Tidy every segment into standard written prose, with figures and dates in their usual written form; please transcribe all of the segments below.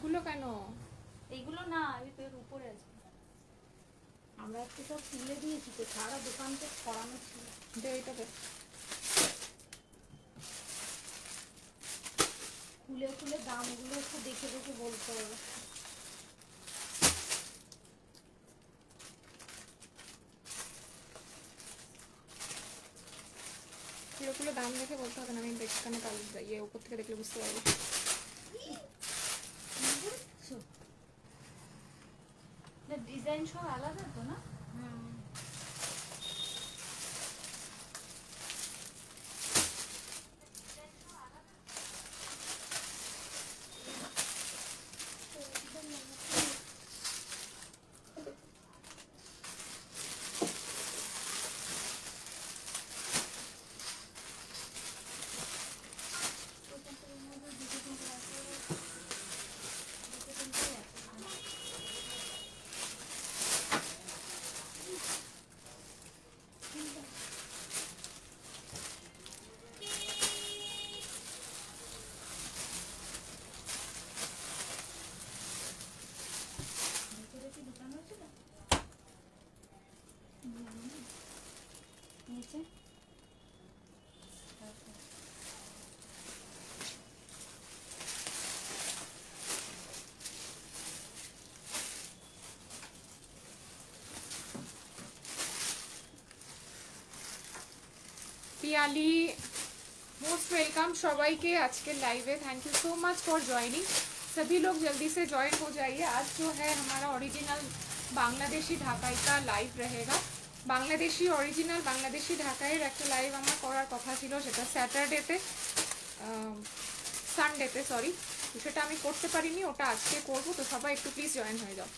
ওগুলো কেন? এইগুলো না, আমি তো এর উপরে আছে। আমরা একটু সব তুলে দিয়েছি তো, সারা দোকানকে ছড়ানো ছিল। দে এইটাতে খুলে খুলে দামগুলো একটু দেখে দেখে বলতে হবে। খুলে খুলে দাম দেখে বলতে হবে না, আমি এখানে ইয়ে উপর থেকে দেখলে বুঝতে পারবো। ডিজাইন সব আলাদা তো না? নিচে पियाली मोस्ट वेलकम सबाइके आज के लाइव है। Thank you so much for joining. सभी लोग जल्दी से ज्वाइन हो जाइए। आज जो है हमारा ओरिजिनल बांग्लादेशी ढाकाई का लाइव रहेगा। बांग्लादेशी ओरिजिनल बांग्लादेशी ढाकाइर एक लाइव आमार करार कथा छिलो, सेटा सैटारडेते सानडेते सरि, तो सेटा आमी करते पारिनी, ओटा आजके करब। तो सबाई एकटु प्लिज जয়েন হয়ে যাও।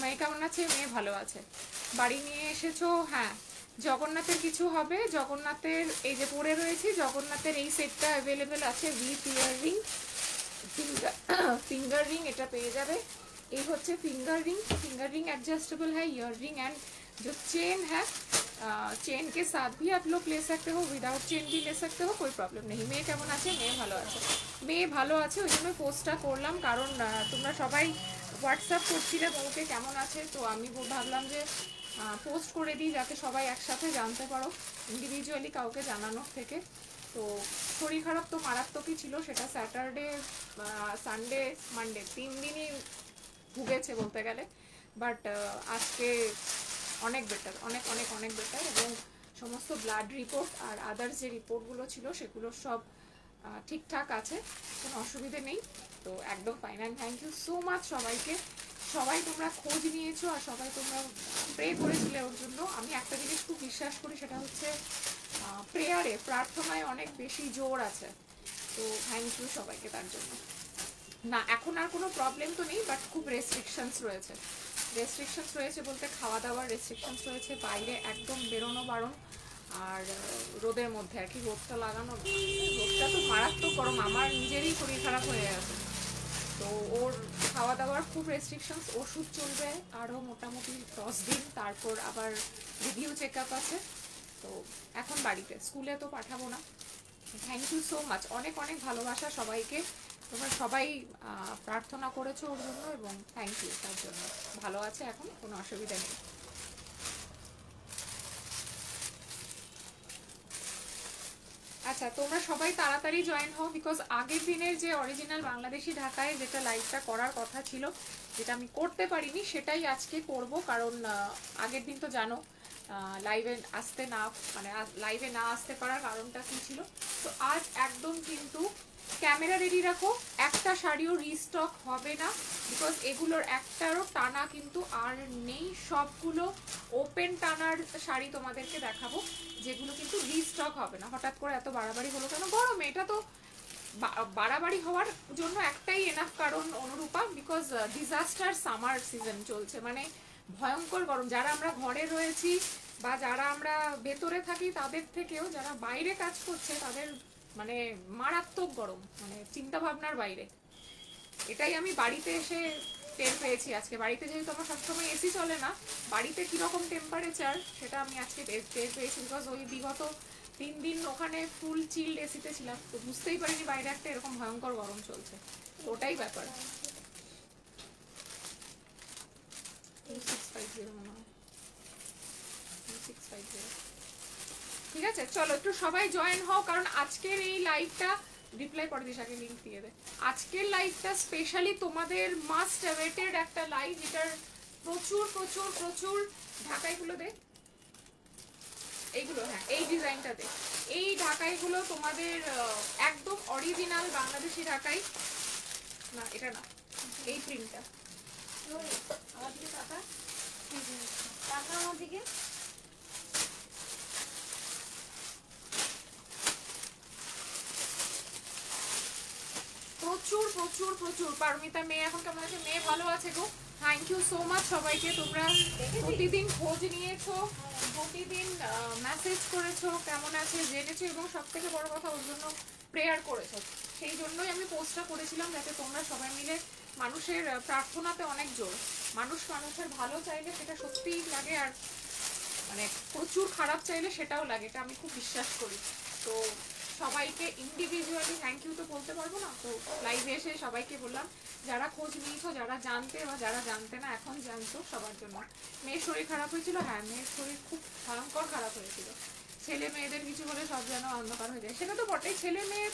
মেয়ে কেমন আছে? মেয়ে ভালো আছে। বাড়ি নিয়ে এসেছো? হ্যাঁ, জগন্নাথের কিছু হবে। জগন্নাথের এই যে পরে রয়েছে, জগন্নাথের এই সেটটা अवेलेबल আছে উইথ ইয়াররিং, फिंगर रिंग এটা পেয়ে যাবে। এই হচ্ছে फिंगर रिंग एडजस्टेबल है, ईयररिंग एंड जो चेन है, चेन के साथ भी आप लोग ले सकते हो, विदाउट चेन भी ले सकते हो, कोई प्रॉब्लम नहीं। মেয়ে কেমন আছে? মেয়ে ভালো আছে। মেয়ে ভালো আছে, ওই জন্য পোস্টটা করলাম, কারণ তোমরা সবাই হোয়াটসঅ্যাপ করছিলে বউকে কেমন আছে, তো আমি ভাবলাম যে পোস্ট করে দিই যাতে সবাই একসাথে জানতে পারো, ইন্ডিভিজুয়ালি কাউকে জানানোর থেকে। তো শরীর খারাপ তো মারাত্মকই ছিল, সেটা স্যাটারডে সানডে মানডে 3 দিনই ভুগেছে বলতে গেলে, বাট আজকে অনেক বেটার, অনেক অনেক অনেক বেটার। এবং সমস্ত ব্লাড রিপোর্ট আর আদার্স যে রিপোর্টগুলো ছিল সেগুলো সব ঠিকঠাক আছে, কোনো অসুবিধে নেই। তো একদম fine. And thank you so much সবাইকে। সবাই তোমরা খোঁজ নিয়েছো আর সবাই তোমরা প্রে করেছিলে ওর জন্য। আমি একটা জিনিস খুব বিশ্বাস করি, সেটা হচ্ছে প্রেয়ারে, প্রার্থনায় অনেক বেশি জোর আছে। তো থ্যাংক ইউ সবাইকে তার জন্য। না, এখন আর কোনো প্রবলেম তো নেই, বাট খুব রেস্ট্রিকশনস রয়েছে। রেস্ট্রিকশনস রয়েছে বলতে খাওয়া দাওয়ার রেস্ট্রিকশনস রয়েছে, বাইরে একদম বেরোনো বারণ, আর রোদের মধ্যে আর কি, রোদটা লাগানো, রোদটা তো মারাত্মক গরম, আমার নিজেরই শরীর খারাপ হয়ে গেছে। তো ওর খাওয়া দাওয়ার খুব রেস্ট্রিকশনস, ওষুধ চলবে আরও মোটামুটি 10 দিন, তারপর আবার রিভিউ চেক আপ আছে। তো এখন বাড়িতে, স্কুলে তো পাঠাবো না। থ্যাংক ইউ সো মাচ, অনেক অনেক ভালোবাসা সবাইকে। তোমরা সবাই প্রার্থনা করেছো ওর জন্য, এবং থ্যাংক ইউ তার জন্য। ভালো আছে এখন, কোনো অসুবিধা নেই। আচ্ছা, তোমরা সবাই তাড়াতাড়ি জয়েন হও, বিকজ আগের দিনের যে অরিজিনাল বাংলাদেশি ঢাকায় যেটা লাইভটা করার কথা ছিল, যেটা আমি করতে পারিনি, সেটাই আজকে করব। কারণ আগের দিন তো জানো লাইভে আসতে না, মানে লাইভে না আসতে পারার কারণটা কী ছিল। তো আজ একদম কিন্তু ক্যামেরা রেডি রাখো, একটা শাড়িও রিস্টক হবে না, বিকজ এগুলোর একটারও টানা কিন্তু আর নেই। সবগুলো ওপেন টানার শাড়ি তোমাদেরকে দেখাবো, যেগুলো কিন্তু রিস্টক হবে না। হঠাৎ করে এত বাড়াবাড়ি হলো কেন? গরমে এটা তো বাড়াবাড়ি হওয়ার জন্য একটাই এনাফ কারণ Anurupa, because disaster summer season চলছে, মানে ভয়ঙ্কর গরম। যারা আমরা ঘরে রয়েছি বা যারা আমরা ভেতরে থাকি, তাদের থেকেও যারা বাইরে কাজ করছে তাদের মানে মারাত্মক গরম, মানে চিন্তা ভাবনার বাইরে। এটাই আমি বাড়িতে এসে টের পেয়েছি আজকে। বাড়িতে যেহেতু আমার সবসময় এসি চলে না, বাড়িতে কীরকম টেম্পারেচার সেটা আমি আজকে টের পেয়েছি, বিকজ ওই বিগত 3 দিন ওখানে ফুল চিল্ড এসিতে ছিলাম, তো বুঝতেই পারিনি বাইরে একটা এরকম ভয়ঙ্কর গরম চলছে। তো ওটাই ব্যাপার। 650 মনে হয়, 650। ঠিক আছে, চলো একটু সবাই জয়েন হও, কারণ আজকের এই লাইভটা রিপ্লাই করে দিস, আগে লিংক দিয়ে দে। আজকের লাইভটা স্পেশালি তোমাদের মাস্ট অ্যাওয়েটেড একটা লাইভ, যেটার প্রচুর প্রচুর প্রচুর ঢাকাইগুলো দে, এইগুলো, হ্যাঁ এই ডিজাইনটা দে, এই ঢাকাইগুলো তোমাদের একদম অরিজিনাল বাংলাদেশি ঢাকাই না, এটা না, এই প্রিন্টটা। আমার দিকে টাকা টাকা আমার দিকে প্রচুর প্রচুর প্রচুর। পারমিতা মেয়ে এখন কেমন আছে? মেয়ে ভালো আছে গো, থ্যাংক ইউ সো মাচ সবাইকে, তোমরা প্রতিদিন খোঁজ নিয়েছো, প্রতিদিন মেসেজ করেছো, কেমন আছে জেনেছো, এবং সব থেকে বড় কথা ওর জন্য প্রেয়ার করেছো। সেই জন্যই আমি পোস্টটা করেছিলাম, যাতে তোমরা সবাই মিলে, মানুষের প্রার্থনাতে অনেক জোর, মানুষ মানুষের ভালো চাইলে সেটা সত্যিই লাগে, আর মানে প্রচুর খারাপ চাইলে সেটাও লাগে, এটা আমি খুব বিশ্বাস করি। তো সবাইকে ইন্ডিভিজুয়ালি থ্যাংক ইউ তো বলতে পারবো না, তো লাইভে এসে সবাইকে বললাম, যারা খোঁজ নিয়েছো, যারা জানতে বা যারা জানতে না এখন জানতো, সবার জন্য। মেয়ের শরীর খারাপ হয়েছিল, হ্যাঁ মেয়ের শরীর খুব ভয়ঙ্কর খারাপ হয়েছিল। ছেলে মেয়েদের কিছু হলে সব যেন অন্ধকার হয়ে যায়, সেটা তো বটেই, ছেলে মেয়ে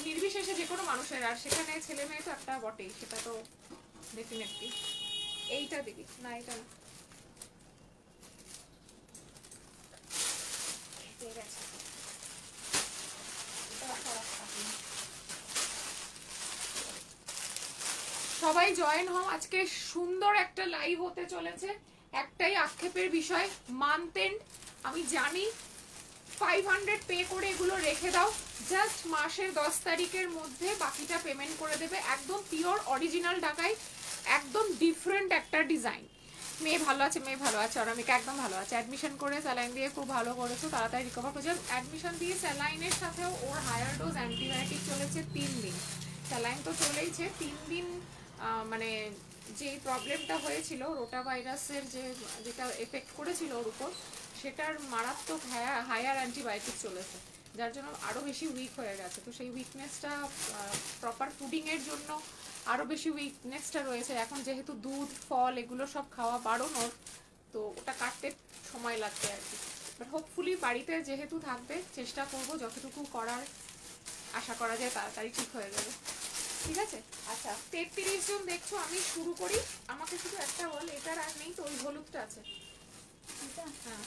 নির্বিশেষে যে কোনো মানুষের, আর সেখানে ছেলে মেয়ে তো একটা বটেই, সেটা তো ডেফিনেটলি। এইটা দিবি না, এটা না, ঠিক আছে। সবাই জয়েন হও, আজকে সুন্দর একটা লাইভ হতে চলেছে। একটাই আক্ষেপের বিষয়, মান্থ এন্ড, আমি জানি 500 পে করে এগুলো রেখে দাও, জাস্ট মাসের 10 তারিখের মধ্যে বাকিটা পেমেন্ট করে দেবে। একদম পিওর অরিজিনাল ঢাকাই, একদম ডিফারেন্ট একটা ডিজাইন। মেয়ে ভালো আছে, মেয়ে ভালো আছে, অনামিকা একদম ভালো আছে। অ্যাডমিশন করে স্যালাইন দিয়ে খুব ভালো করেছো, তাড়াতাড়ি রিকভার করছে। অ্যাডমিশন দিয়ে স্যালাইনের সাথেও ওর হায়ার ডোজ অ্যান্টিবায়োটিক চলেছে 3 দিন, স্যালাইন তো চলেইছে 3 দিন। মানে যে প্রবলেমটা হয়েছিল রোটা ভাইরাসের, যেটা এফেক্ট করেছিল ওর উপর, সেটার মারাত্মক হায়ার অ্যান্টিবায়োটিক চলেছে, যার জন্য আরও বেশি উইক হয়ে গেছে। তো সেই উইকনেসটা প্রপার ফুডিংয়ের জন্য আরও বেশি উইকনেসটা রয়েছে। এখন যেহেতু দুধ ফল এগুলো সব খাওয়া বাড়ানোর, তো ওটা কাটতে সময় লাগবে আর কি। বাট হোপফুলি বাড়িতে যেহেতু থাকবে, চেষ্টা করবো যতটুকু করার, আশা করা যায় তাড়াতাড়ি ঠিক হয়ে যাবে। ঠিক আছে, আচ্ছা 33 জন দেখছো, আমি শুরু করি। আমাকে শুধু একটা বল, এটার আর নেই তো, ওই হলুদটা আছে, হ্যাঁ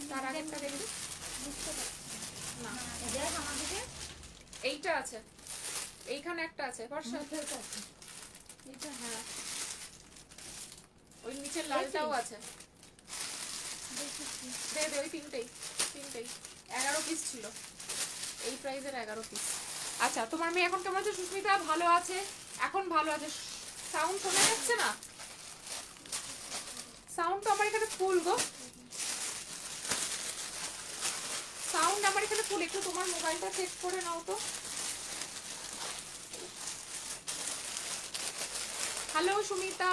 তার আগেরটা দেখবি, না আমাদেরকে এইটা আছে, এইখানে একটা আছে, এইটা, হ্যাঁ ওই নিচের লালটাও আছে, দে দে ওই তিনটেই 11 পিস ছিল, এই প্রাইজের 11 পিস। আচ্ছা তোমার মেয়ে এখন কেমন আছে? সুস্মিতা ভালো আছে, এখন ভালো আছে। সাউন্ড শোনা যাচ্ছে না? সাউন্ড তো আমার এখানে ফুল গো, সাউন্ড আমার এখানে ফুল। একটু তোমার মোবাইলটা চেক করে নাও তো। হ্যালো সুমিতা,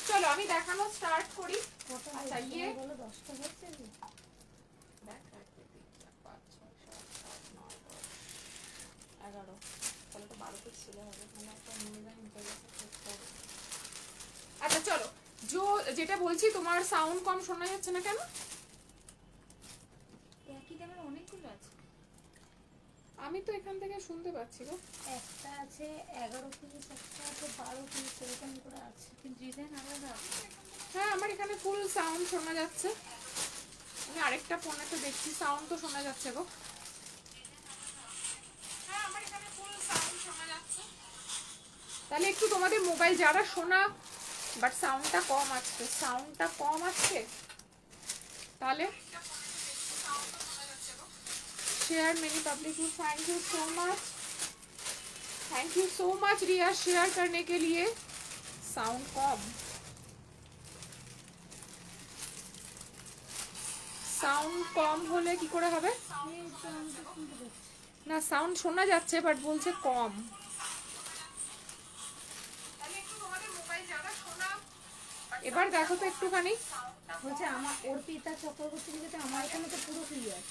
চলো আমি দেখানো স্টার্ট করি। আচ্ছা ইয়ে 10টা হচ্ছে, দেখ 1 2 3 4 5 6 7 8 9 10 11, তাহলে তো 12 পিস ছিল হবে, মানে একটা মিনিমাম ইন্টারভ্যাল করতে হবে। আচ্ছা চলো, যেটা বলছি, তোমার সাউন্ড কম শোনা যাচ্ছে না কেন? একই দামের অনেকগুলো আছে। আমি তো এখান থেকে শুনতে পাচ্ছি গো। একটা আছে 11 পিস, একটা আছে 12 পিস, এরকম করে আছে, কিন্তু ডিজাইন আলাদা আছে। হ্যাঁ আমার এখানে ফুল সাউন্ড শোনা যাচ্ছে, আমি আরেকটা ফোনে তো দেখছি, সাউন্ড তো শোনা যাচ্ছে গো। হ্যাঁ আমার এখানে ফুল সাউন্ড শোনা যাচ্ছে। তাহলে একটু তোমাদের মোবাইল যারা শোনা, বাট সাউন্ডটা কম আসছে, তাহলে share many public you, thank you so much Riya, share करने के लिए। साउंड कम, সাউন্ড কম হলে কি করে হবে? না সাউন্ড শোনা যাচ্ছে বাট বলছে কম। এবার দেখো তো একটুখানি, বলছে আমার অর্পিতা চক্রবর্তী লিখেছে, আমার এখানে তো পুরো ক্লিয়ার।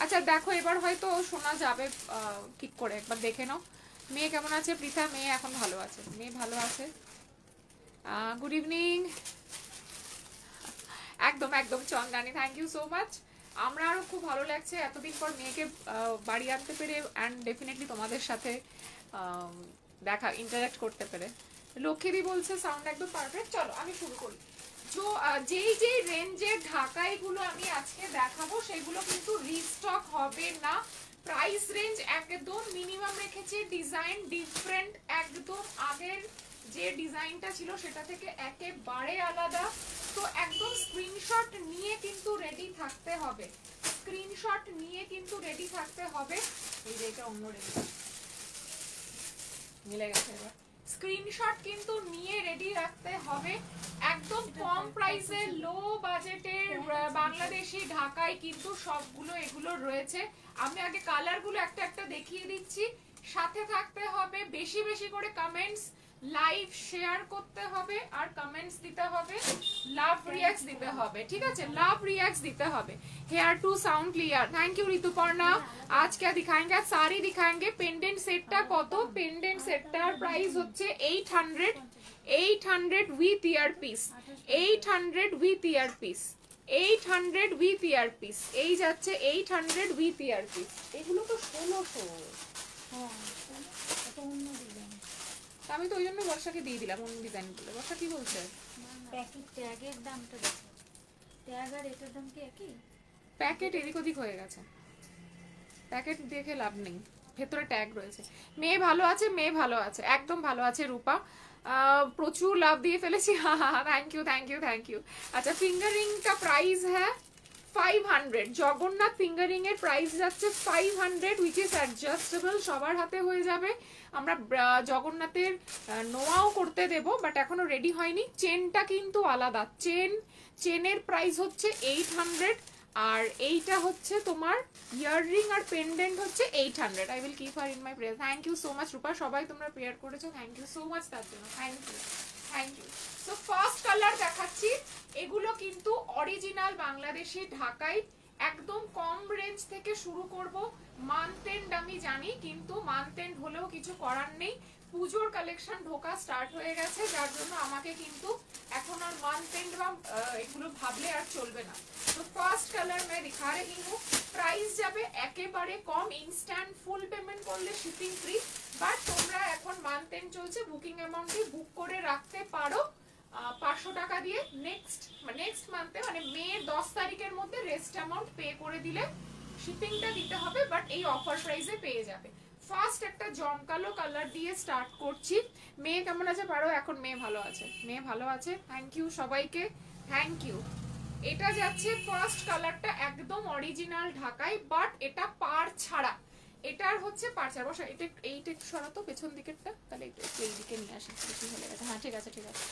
আচ্ছা দেখো এবার হয়তো শোনা যাবে ঠিক করে, একবার দেখে নাও। মেয়ে কেমন আছে পৃথা? মেয়ে এখন ভালো আছে, মেয়ে ভালো আছে। Good evening. একদম একদম চন্দানি, থ্যাংক ইউ সো মাচ। আমরা আরো খুব ভালো লাগছে এতদিন পর মেয়েকে বাড়ি আনতে পেরে, অ্যান্ড ডেফিনেটলি তোমাদের সাথে দেখা ইন্টারঅ্যাক্ট করতে পেরে। লক্ষ্মীদি বলছে সাউন্ড একদম পারফেক্ট। চলো আমি শুরু করি। যেই যেই রেঞ্জের ঢাকাইগুলো আমি আজকে দেখাবো সেগুলো কিন্তু রিস্টক হবে না। প্রাইস রেঞ্জ একদম মিনিমাম রেখেছি, ডিজাইন ডিফারেন্ট, একদম আগের যে ডিজাইনটা ছিল সেটা থেকে একেবারে আলাদা। তো একদম স্ক্রিনশট নিয়ে কিন্তু রেডি থাকতে হবে, স্ক্রিনশট নিয়ে কিন্তু রেডি থাকতে হবে। এই যে এটা অন্য রেঞ্জ মিলে গেছে, এবার স্ক্রিনশট কিন্তু নিয়ে রেডি রাখতে হবে। একদম কম প্রাইসে লো বাজেটের বাংলাদেশি ঢাকায় কিন্তু সবগুলো এগুলো রয়েছে। আমি আগে কালারগুলো একটা একটা দেখিয়ে দিচ্ছি, সাথে থাকতে হবে, বেশি বেশি করে কমেন্টস লাইভ শেয়ার করতে হবে, আর কমেন্টস দিতে হবে, লাভ রিঅ্যাক্টস দিতে হবে, ঠিক আছে? লাভ রিঅ্যাক্টস দিতে হবে। Here too sound clear, thank you Rituparna. आज क्या दिखाएंगे? आज साड़ी दिखाएंगे। पेंडेंट सेटটা কত? পেন্ডেন্ট সেটটার প্রাইস হচ্ছে 800 with year piece, 800 with year piece, 800 with year piece. এই যাচ্ছে 800 উইথ ইয়ার পিস। এগুলো তো 1600। হ্যাঁ এটা অন্য ডিজাইন। আমি তো ওই জন্য বর্ষাকে দিয়ে দিলাম অন্য ডিজাইন বলে। বর্ষা কি বলছে? প্যাকেট ট্যাগের দামটা দেখো, ট্যাগ আর এটার দাম কি একই? প্যাকেট এদিক ওদিক হয়ে গেছে, প্যাকেট দেখে লাভ নেই, ভেতরে ট্যাগ রয়েছে। মেয়ে ভালো আছে, মেয়ে ভালো আছে, একদম ভালো আছে রূপা। প্রচুর লাভ দিয়ে ফেলেছি, হ্যাঁ হ্যাঁ, thank you thank you thank you. আচ্ছা, ফিঙ্গারিং का प्राइस है 500। জগন্নাথ ফিঙ্গারিং এর প্রাইস যাচ্ছে 500 which is adjustable, সবার হাতে হয়ে যাবে। আমরা জগন্নাথের নোয়াও করতে দেব, বাট এখনো রেডি হয়নি। চেনটা কিন্তু আলাদা, চেনের প্রাইস হচ্ছে 800, আর এইটা হচ্ছে তোমার ইয়াররিং আর পেন্ডেন্ট হচ্ছে 800। I will keep her in my prayer. Thank you so much Rupa, সবাই তোমরা প্রেয়ার করেছো, থ্যাংক ইউ সো মাচ তার জন্য, thank you thank you. So first colour দেখাচ্ছি, এগুলো কিন্তু অরিজিনাল বাংলাদেশি ঢাকাই, একদম কম রেঞ্জ থেকে শুরু করব। মান্থ এন্ড আমি জানি, কিন্তু মান্থ এন্ড হলেও কিছু করার নেই, পুজোর কালেকশন ঢোকা স্টার্ট হয়ে গেছে, যার জন্য আমাকে কিন্তু এখন আর মান্থ এন্ড বা এগুলো ভাবলে আর চলবে না। তো ফার্স্ট কালার मैं दिखा रही हूँ, প্রাইস যাবে একেবারে কম, ইনস্ট্যান্ট ফুল পেমেন্ট করলে শিপিং ফ্রি। বাট তোমরা এখন মান্থ এন্ড চলছে, বুকিং অ্যামাউন্টে বুক করে রাখতে পারো 500 টাকা দিয়ে। নেক্সট মান্থে মানে মে 10 তারিখের মধ্যে রেস্ট অ্যামাউন্ট পে করে দিলে শিপিংটা দিতে হবে, বাট এই অফার প্রাইসে পেয়ে যাবে। ফার্স্ট একটা জমকালো কালার দিয়ে স্টার্ট করছি। মেয়ে কেমন আছে পারো? এখন মেয়ে ভালো আছে, মেয়ে ভালো আছে, থ্যাংক ইউ সবাইকে, থ্যাংক ইউ। এটা যাচ্ছে ফার্স্ট কালারটা, একদম অরিজিনাল ঢাকাই, বাট এটা পার ছাড়া, এটার হচ্ছে পার ছাড়া। বসা এটা এইটা একটু সরাতো পেছন দিকেরটা, তাহলে একটু এই দিকে নিয়ে আসি, বেশি হয়ে গেছে। হ্যাঁ ঠিক আছে ঠিক আছে,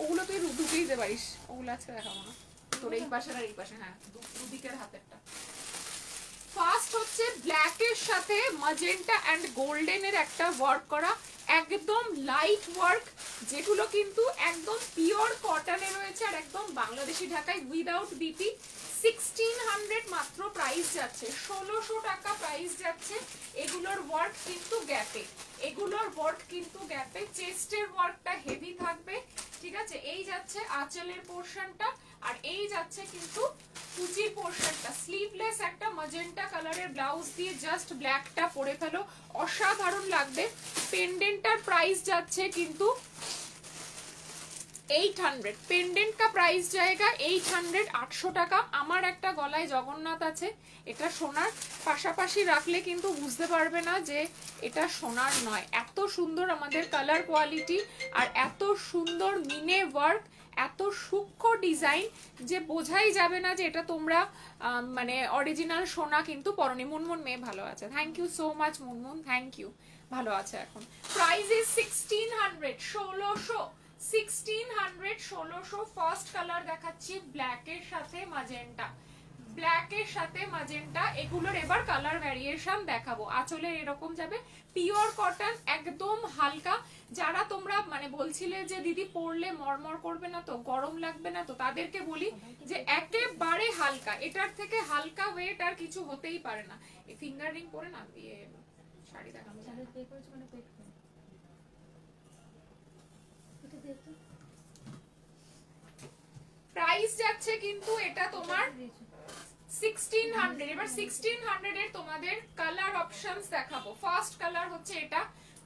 ওগুলো তুই ঢুকেই দিতে পারিস, ওগুলো আজকে দেখাবো না তোর, এই পাশের আর এই পাশে, হ্যাঁ দুদিকের হাতেরটা। ফার্স্ট হচ্ছে ব্ল্যাক এর সাথে ম্যাজেন্টা এন্ড গোল্ডেন এর একটা ওয়ার্ক করা, একদম লাইট ওয়ার্ক, যেগুলো কিন্তু একদম পিওর কটনে রয়েছে, আর একদম বাংলাদেশি ঢাকাই উইদাউট বিপি। 1600 মাত্র প্রাইস যাচ্ছে, 1600 টাকা প্রাইস যাচ্ছে। এগুলোর ওয়ার্ক কিন্তু গ্যাপে, এগুলোর ওয়ার্ক কিন্তু গ্যাপে, চেস্টের ওয়ার্কটা হেভি থাকবে, ঠিক আছে? এই যাচ্ছে আঁচলের পোরশনটা, আর এই যাচ্ছে কিন্তু কুচির পোরশনটা। স্লিভলেস একটা ম্যাজেন্টা কালারের ব্লাউজ দিয়ে জাস্ট ব্ল্যাকটা পরে ফেলো, অসাধারণ লাগবে। পেন্ডেন্টটার প্রাইস যাচ্ছে কিন্তু 800, পেন্ডেন্ট का प्राइस जाएगा 800, 800 টাকা। আমার একটা গলায় জগন্নাথ আছে, এটা সোনার, পাশাপাশি রাখলে কিন্তু বুঝতে পারবে না যে এটা সোনার নয়। এত সুন্দর আমাদের কালার কোয়ালিটি, আর এত সুন্দর মিনে ওয়ার্ক, এত সূক্ষ্ম ডিজাইন যে বোঝাই যাবে না যে এটা তোমরা মানে অরিজিনাল সোনা কিন্তু পরনি। মুনমুন মেয়ে ভালো আছে, thank you so much Munmun, thank you, ভালো আছে এখন। Price is 1600, 1600, 1600। ফার্স্ট কালার দেখাচ্ছি ব্ল্যাক এর সাথে ম্যাজেন্টা, ব্ল্যাক এর সাথে ম্যাজেন্টা। এগুলোর এবার কালার ভ্যারিয়েশন দেখাবো। আঁচলে এরকম যাবে, পিওর কটন, একদম হালকা। যারা তোমরা মানে বলছিলে যে দিদি পরলে মরমর করবে না তো, গরম লাগবে না তো, তাদেরকে বলি যে একেবারে হালকা, এটার থেকে হালকা ওয়েট আর কিছু হতেই পারে না। এই ফিঙ্গার রিং পরে না দিয়ে শাড়ি দেখানো যায় যাদের পে করেছে মানে পেড করে এটা দেখো প্রাইস যাচ্ছে কিন্তু এটা তোমার 1600। এবার 1600 এর তোমাদের কালার অপশনস দেখাবো। ফার্স্ট কালার হচ্ছে এটা,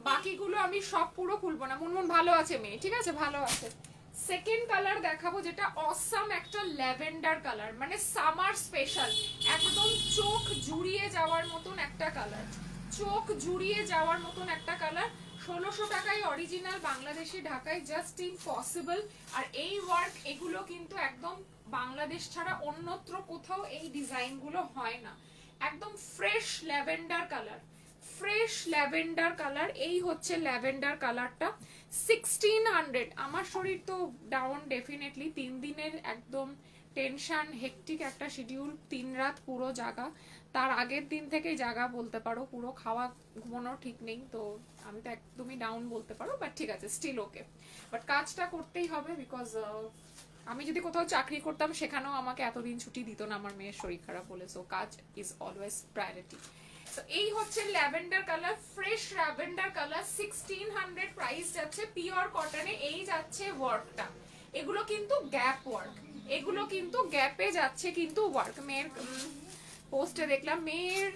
বাকিগুলো আমি সব পুরো খুলবো না। মুনমুন ভালো আছে মেয়ে, ঠিক আছে, ভালো আছে। সেকেন্ড কালার দেখাবো যেটা অসাম একটা ল্যাভেন্ডার কালার, মানে সামার স্পেশাল, একদম চোখ জুড়িয়ে যাওয়ার মতন একটা কালার, চোখ জুড়িয়ে যাওয়ার মতন একটা কালার। 1600 টাকায় অরিজিনাল বাংলাদেশি ঢাকায়, জাস্ট ইম্পসিবল। আর এই ওয়ার্ক এগুলো কিন্তু একদম বাংলাদেশ ছাড়া অন্যত্র কোথাও এই ডিজাইনগুলো হয় না। একদম fresh lavender colour, fresh lavender colour. এই হচ্ছে ল্যাভেন্ডার কালারটা 1600। আমার শরীর তো ডাউন ডেফিনেটলি, 3 দিনের একদম টেনশন হেকটিক একটা শিডিউল, 3 রাত পুরো জাগা, তার আগের দিন থেকেই জাগা বলতে পারো, পুরো খাওয়া ঘুমানো ঠিক নেই, তো আমি তো একদমই ডাউন বলতে পারো, বাট ঠিক আছে, স্টিল ওকে। বাট কাজটা করতেই হবে, বিকজ আমি যদি কোথাও চাকরি করতাম সেখানেও আমাকে এতদিন ছুটি দিত না আমার মেয়ের শরীর খারাপ বলে, সো কাজ ইজ অলওয়েজ প্রায়োরিটি। তো এই হচ্ছে lavender colour, fresh lavender colour, 1600 price যাচ্ছে। পিওর কটনে এই যাচ্ছে ওয়ার্কটা, এগুলো কিন্তু গ্যাপ ওয়ার্ক, এগুলো কিন্তু গ্যাপে যাচ্ছে কিন্তু ওয়ার্ক। মেয়ের পোস্টে দেখলাম মেয়ের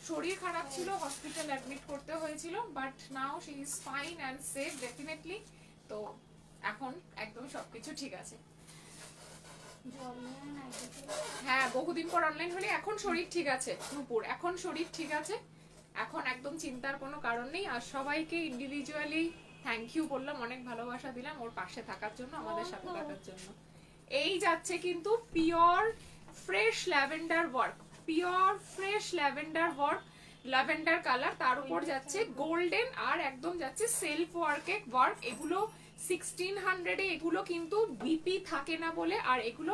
শরীর খারাপ ছিল, হসপিটাল অ্যাডমিট করতে হয়েছিল, but now she is fine and safe definitely. তো এখন একদম সবকিছু ঠিক আছে। হ্যাঁ, বহুদিন পর অনলাইন হলে এখন শরীর ঠিক আছে নুপুর, এখন শরীর ঠিক আছে, এখন একদম চিন্তার কোনো কারণ নেই। আর সবাইকে ইন্ডিভিজুয়ালি থ্যাংক ইউ বললাম, অনেক ভালোবাসা দিলাম ওর পাশে থাকার জন্য, আমাদের সাথে থাকার জন্য। এই যাচ্ছে কিন্তু pure fresh lavender work, pure fresh lavender work, lavender colour, তার উপর যাচ্ছে গোল্ডেন আর একদম যাচ্ছে সেলফ ওয়ার্কে ওয়ার্ক। এগুলো 1600 এ এগুলো কিন্তু বিপি থাকে না বলে, আর এগুলো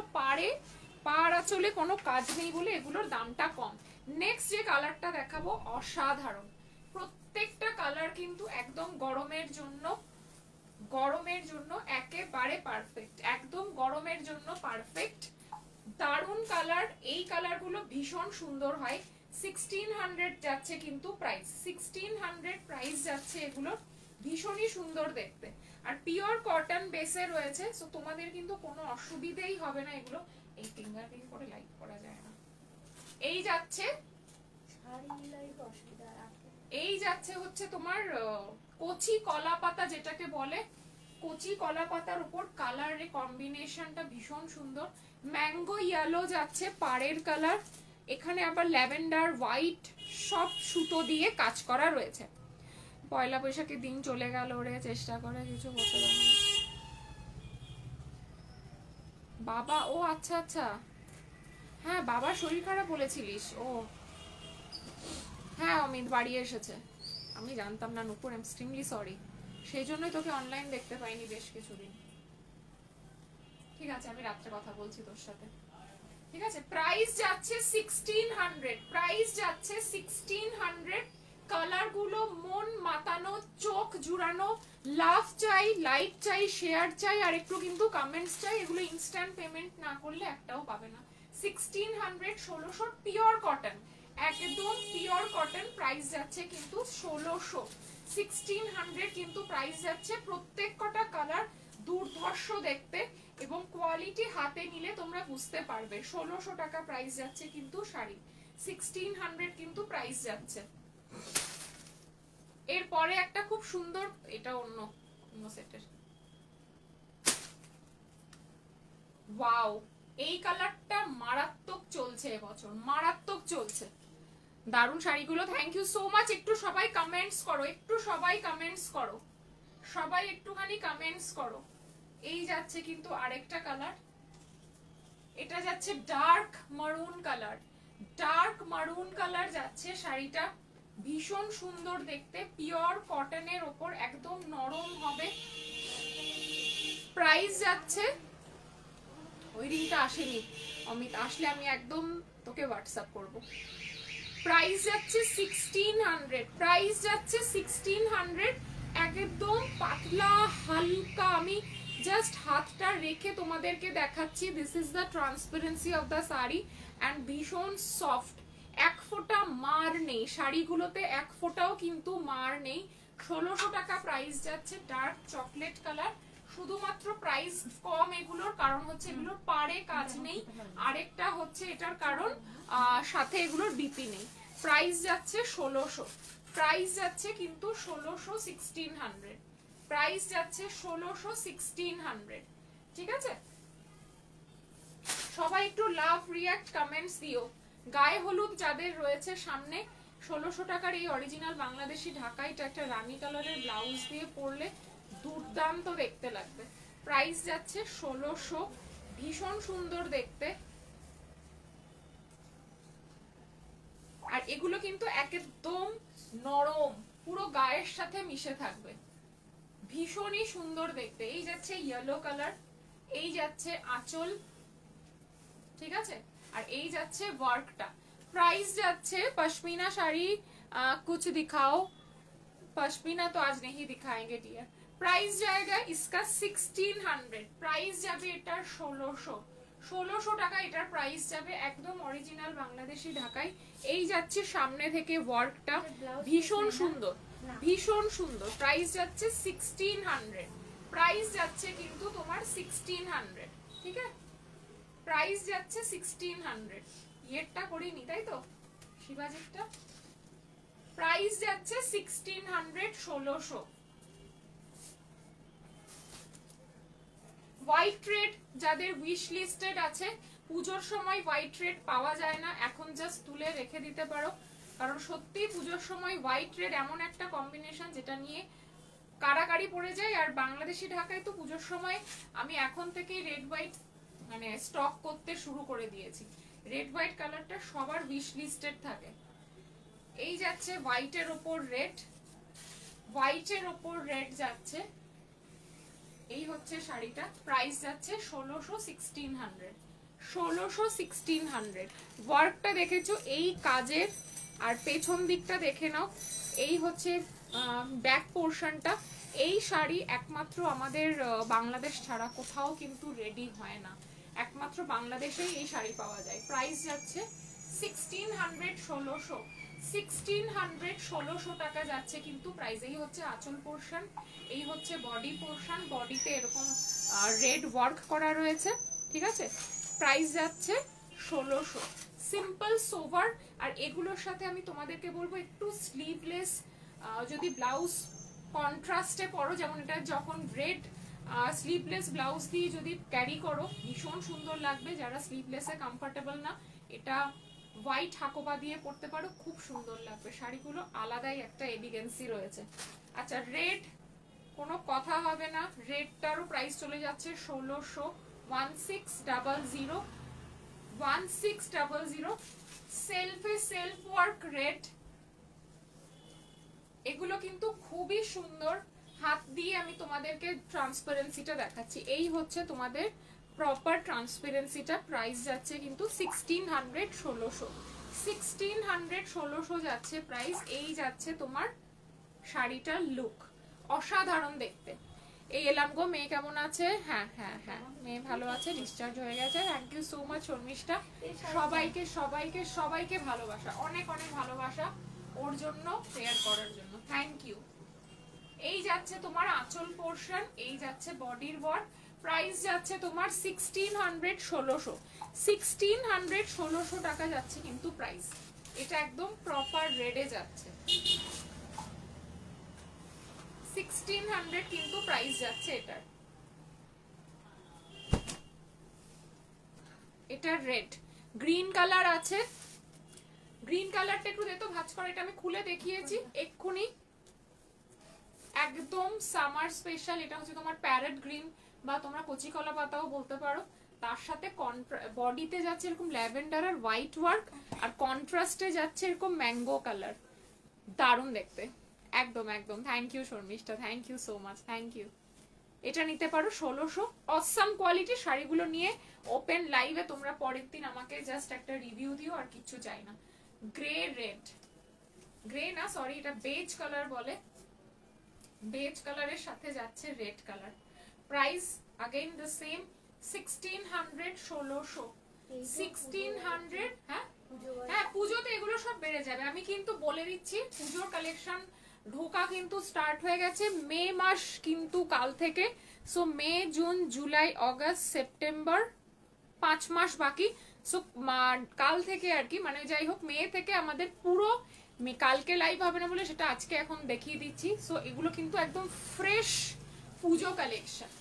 পার আঁচলে কোনো কাজ নেই বলে এগুলোর দামটা কম। নেক্সট যে কালারটা দেখাবো অসাধারণ, প্রত্যেকটা কালার কিন্তু একদম গরমের জন্য একেবারে পারফেক্ট, একদম গরমের জন্য পারফেক্ট, দারুন কালার। এই কালারগুলো ভীষণ সুন্দর হয়। 1600 যাচ্ছে কিন্তু প্রাইস, 1600 প্রাইস যাচ্ছে, এগুলো ভীষণই সুন্দর দেখতে। আর পিওর কটন বেসে রয়েছে, সো তোমাদের কিন্তু কোনো অসুবিধেই হবে না। এগুলো এই ফিঙ্গারিং করে লাইক করা যায় না। এই যাচ্ছে হচ্ছে তোমার কচি কলা পাতা, যেটাকে বলে কচি কলা পাতার উপর কালারের কম্বিনেশনটা ভীষণ সুন্দর। ম্যাঙ্গো ইয়েলো যাচ্ছে পাড়ের কালার, এখানে আবার ল্যাভেন্ডার হোয়াইট সব সুতো দিয়ে কাজ করা রয়েছে। পয়লা বৈশাখের দিন চলে গেল রে, চেষ্টা করে কিছু বলতে পারবো না। বাবা, ও আচ্ছা আচ্ছা, হ্যাঁ বাবার শরীর খারাপ বলেছিলিস। ও হ্যাঁ, অমিত বাড়ি এসেছে, আমি জানতাম না নুপুর, আই এম এক্সট্রিমলি সরি, সেই জন্যই তোকে অনলাইন দেখতে পাইনি বেশ কিছুদিন। ঠিক আছে, আমি রাত্রে কথা বলছি তোর সাথে, ঠিক আছে। প্রাইস যাচ্ছে 1600, প্রাইস যাচ্ছে 1600। কালার গুলো মন মাতানো, চোখ জুড়ানো, লাভ চাই, লাইক চাই, শেয়ার চাই, আর একটু কিন্তু কমেন্টস চাই। এগুলো ইনস্ট্যান্ট পেমেন্ট না করলে একটাও পাবে না। 1600, 1600 পিওর কটন, একদম পিওর কটন, প্রাইস যাচ্ছে কিন্তু 1600। 1600 কিন্তু প্রাইস যাচ্ছে। প্রত্যেক কটা কালার দুর্ধর্ষ দেখতে, এবং কোয়ালিটি হাতে নিলে তোমরা বুঝতে পারবে। 1600 টাকা প্রাইস যাচ্ছে কিন্তু শাড়ি, 1600 কিন্তু প্রাইস যাচ্ছে। এরপরে একটা খুব সুন্দর, এটা অন্য সেটের, ওয়াও, এই কালারটা মারাত্মক চলছে এবছর, মারাত্মক চলছে, দারুণ শাড়িগুলো। Thank you so much. একটু সবাই কমেন্টস করো, একটু সবাই কমেন্টস করো, সবাই একটুখানি কমেন্টস করো। এই যাচ্ছে কিন্তু আরেকটা কালার, এটা যাচ্ছে ডার্ক মারুন কালার, ডার্ক মারুন কালার যাচ্ছে শাড়িটা, ভীষণ সুন্দর দেখতে, পিওর কটনের ওপর একদম নরম হবে। প্রাইস যাচ্ছে, ওই রিংটা আসেনি অমিত, আসলে আমি একদম তোকে হোয়াটসঅ্যাপ করব। প্রাইস যাচ্ছে 1600, প্রাইস যাচ্ছে 1600, একদম পাতলা হালকা। আমি জাস্ট হাতটা রেখে তোমাদেরকে দেখাচ্ছি, this is the transparency of the sari, and ভীষণ সফট, 1 ফোঁটা মার নেই শাড়িগুলোতে, এক ফোঁটাও কিন্তু মার নেই। 1600 টাকা প্রাইস যাচ্ছে। ডার্ক চকলেট কালার, শুধুমাত্র প্রাইস কম এগুলোর কারণ হচ্ছে এগুলোর পাড়ে কাজ নেই, আরেকটা হচ্ছে এটার কারণ সাথে এগুলোর বিপি নেই। প্রাইস যাচ্ছে 1600, প্রাইস যাচ্ছে কিন্তু 1600, 1600 প্রাইস যাচ্ছে 1600, 1600। ঠিক আছে, সবাই একটু লাভ রিঅ্যাক্ট কমেন্টস দিও। গায়ে হলুদ যাদের রয়েছে সামনে, 1600 টাকার এই অরিজিনাল বাংলাদেশি ঢাকা, এটা একটা রানী কালারের ব্লাউজ দিয়ে পরলে দুর্দান্ত দেখতে লাগবে। প্রাইস যাচ্ছে 1600, ভীষণ সুন্দর দেখতে। আর এগুলো কিন্তু একদম নরম, পুরো গায়ের সাথে মিশে থাকবে, ভীষণই সুন্দর দেখতে। এই যাচ্ছে ইয়েলো কালার, এই যাচ্ছে আঁচল, ঠিক আছে, আর এই যাচ্ছে ওয়ার্কটা। प्राइस যাচ্ছে पश्मीना শাড়ি कुछ दिखाओ, पश्मीना तो आज नहीं दिखाएंगे डियर। प्राइस जाएगा इसका 1600, प्राइस যাবে এটার 1600 টাকা এটার প্রাইস যাবে, একদম অরিজিনাল বাংলাদেশি ঢাকাই। এই যাচ্ছে সামনে থেকে ওয়ার্কটা, ভীষণ সুন্দর, ভীষণ সুন্দর। প্রাইস যাচ্ছে 1600, প্রাইস যাচ্ছে কিন্তু তোমার 1600, ঠিক আছে, প্রাইস যাচ্ছে 1600। ইয়েরটা করিনি তাই তো, শিবাজিটা প্রাইস যাচ্ছে 1600, 1600। হোয়াইট রেড যাদের উইশ লিস্টেড আছে, পুজোর সময় হোয়াইট রেড পাওয়া যায় না, এখন জাস্ট তুলে রেখে দিতে পারো, কারণ সত্যি পুজোর সময় হোয়াইট রেড এমন একটা কম্বিনেশন যেটা নিয়ে কারাকারি পড়ে যায়। আর বাংলাদেশি ঢাকায় তো পুজোর সময় আমি এখন থেকেই রেড হোয়াইট মানে স্টক করতে শুরু করে দিয়েছি। রেড হোয়াইট কালারটা সবার উইশ লিস্টেড থাকে। এই যাচ্ছে হোয়াইটের ওপর রেড, হোয়াইটের ওপর রেড যাচ্ছে, এই হচ্ছে শাড়িটা। প্রাইস যাচ্ছে 1600, 1600, 1600, 1600। ওয়ার্কটা দেখেছো এই কাজের, আর পেছন দিকটা দেখে নাও, এই হচ্ছে ব্যাক পোর্শনটা। এই শাড়ি একমাত্র আমাদের বাংলাদেশ ছাড়া কোথাও কিন্তু রেডি হয় না, একমাত্র বাংলাদেশেই এই শাড়ি পাওয়া যায়। প্রাইস যাচ্ছে 1600, 1600, 1600, 1600 টাকা যাচ্ছে কিন্তু প্রাইস। এই হচ্ছে আঁচল পোর্শন, এই হচ্ছে বডি পোর্শন, বডিতে এরকম রেড ওয়ার্ক করা রয়েছে, ঠিক আছে। প্রাইস যাচ্ছে 1600, সিম্পল সোভার। আর এগুলোর সাথে আমি তোমাদেরকে বলবো একটু স্লিভলেস যদি ব্লাউজ কন্ট্রাস্টে পরো, যেমন এটা যখন রেড স্লিভলেস ব্লাউজ দিয়ে যদি ক্যারি করো ভীষণ সুন্দর লাগবে। যারা স্লিভলেসে কমফোর্টেবল না, এটা হোয়াইট হাকোবা দিয়ে পরতে পারো, খুব সুন্দর লাগবে। শাড়িগুলো আলাদাই একটা এলিগেন্সি রয়েছে। আচ্ছা, রেড কোনো কথা হবে না, রেডটারও প্রাইস চলে যাচ্ছে 1600, 1600, 1600। সেলফে সেলফ ওয়ার্ক রেড, এগুলো কিন্তু খুবই সুন্দর। হাত দিয়ে আমি তোমাদেরকে ট্রান্সপারেন্সিটা দেখাচ্ছি, এই হচ্ছে তোমাদের প্রপার ট্রান্সপারেন্সিটা। প্রাইস যাচ্ছে কিন্তু 1600, 1600, 1600, 1600 যাচ্ছে প্রাইস। এই যাচ্ছে তোমার শাড়িটার লুক, অসাধারণ দেখতে। এই এলাম গো, মেয়ে কেমন আছে? হ্যাঁ হ্যাঁ হ্যাঁ, মেয়ে ভালো আছে, ডিসচার্জ হয়ে গেছে। Thank you so much Sharmistha. সবাইকে সবাইকে সবাইকে ভালোবাসা, অনেক অনেক ভালোবাসা ওর জন্য, প্রেয়ার করার জন্য, থ্যাংক ইউ। এই যাচ্ছে তোমার আঁচল পোর্শন, এই যাচ্ছে বডির ওয়ার্ক। প্রাইস যাচ্ছে তোমার 1600, 1600, 1600, 1600 টাকা যাচ্ছে কিন্তু প্রাইস। এটা একদম প্রপার রেডে যাচ্ছে, 1600 কিন্তু প্রাইস যাচ্ছে এটার। এটা রেড, গ্রিন কালার আছে, গ্রিন কালারটা একটু দে তো ভাঁজ করে, এটা আমি খুলে দেখিয়েছি এক্ষুনি, একদম সামার স্পেশাল। এটা হচ্ছে তোমার প্যারেট গ্রিন বা তোমরা কচি কলা পাতাও বলতে পারো। তার সাথে বডিতে যাচ্ছে এরকম ল্যাভেন্ডার আর হোয়াইট ওয়ার্ক, আর কন্ট্রাস্টে যাচ্ছে এরকম ম্যাঙ্গো কালার, দারুণ দেখতে, একদম একদম। Thank you Sharmistha, thank you so much, thank you. এটা নিতে পারো 1600। অসাম কোয়ালিটি শাড়িগুলো নিয়ে ওপেন লাইভে তোমরা পরের দিন আমাকে জাস্ট একটা রিভিউ দিও, আর কিছু চাই না। গ্রে রেড, গ্রে না সরি, এটা বেজ কালার বলে, বেজ কালারের সাথে যাচ্ছে red colour. Price again the same, 1600, 1600, 1600। হ্যাঁ হ্যাঁ, পুজোতে এগুলো সব বেড়ে যাবে। আমি কিন্তু বলে দিচ্ছি পুজোর কালেকশন ঢোকা কিন্তু স্টার্ট হয়ে গেছে, মে মাস কিন্তু কাল থেকে। সো মে, জুন, জুলাই, অগাস্ট, সেপ্টেম্বর, 5 মাস বাকি। সো কাল থেকে আর কি, মানে যাই হোক মে থেকে আমাদের পুরো, কালকে লাইভ হবে না বলে সেটা আজকে এখন দেখিয়ে দিচ্ছি। সো এগুলো কিন্তু একদম ফ্রেশ পুজো কালেকশন।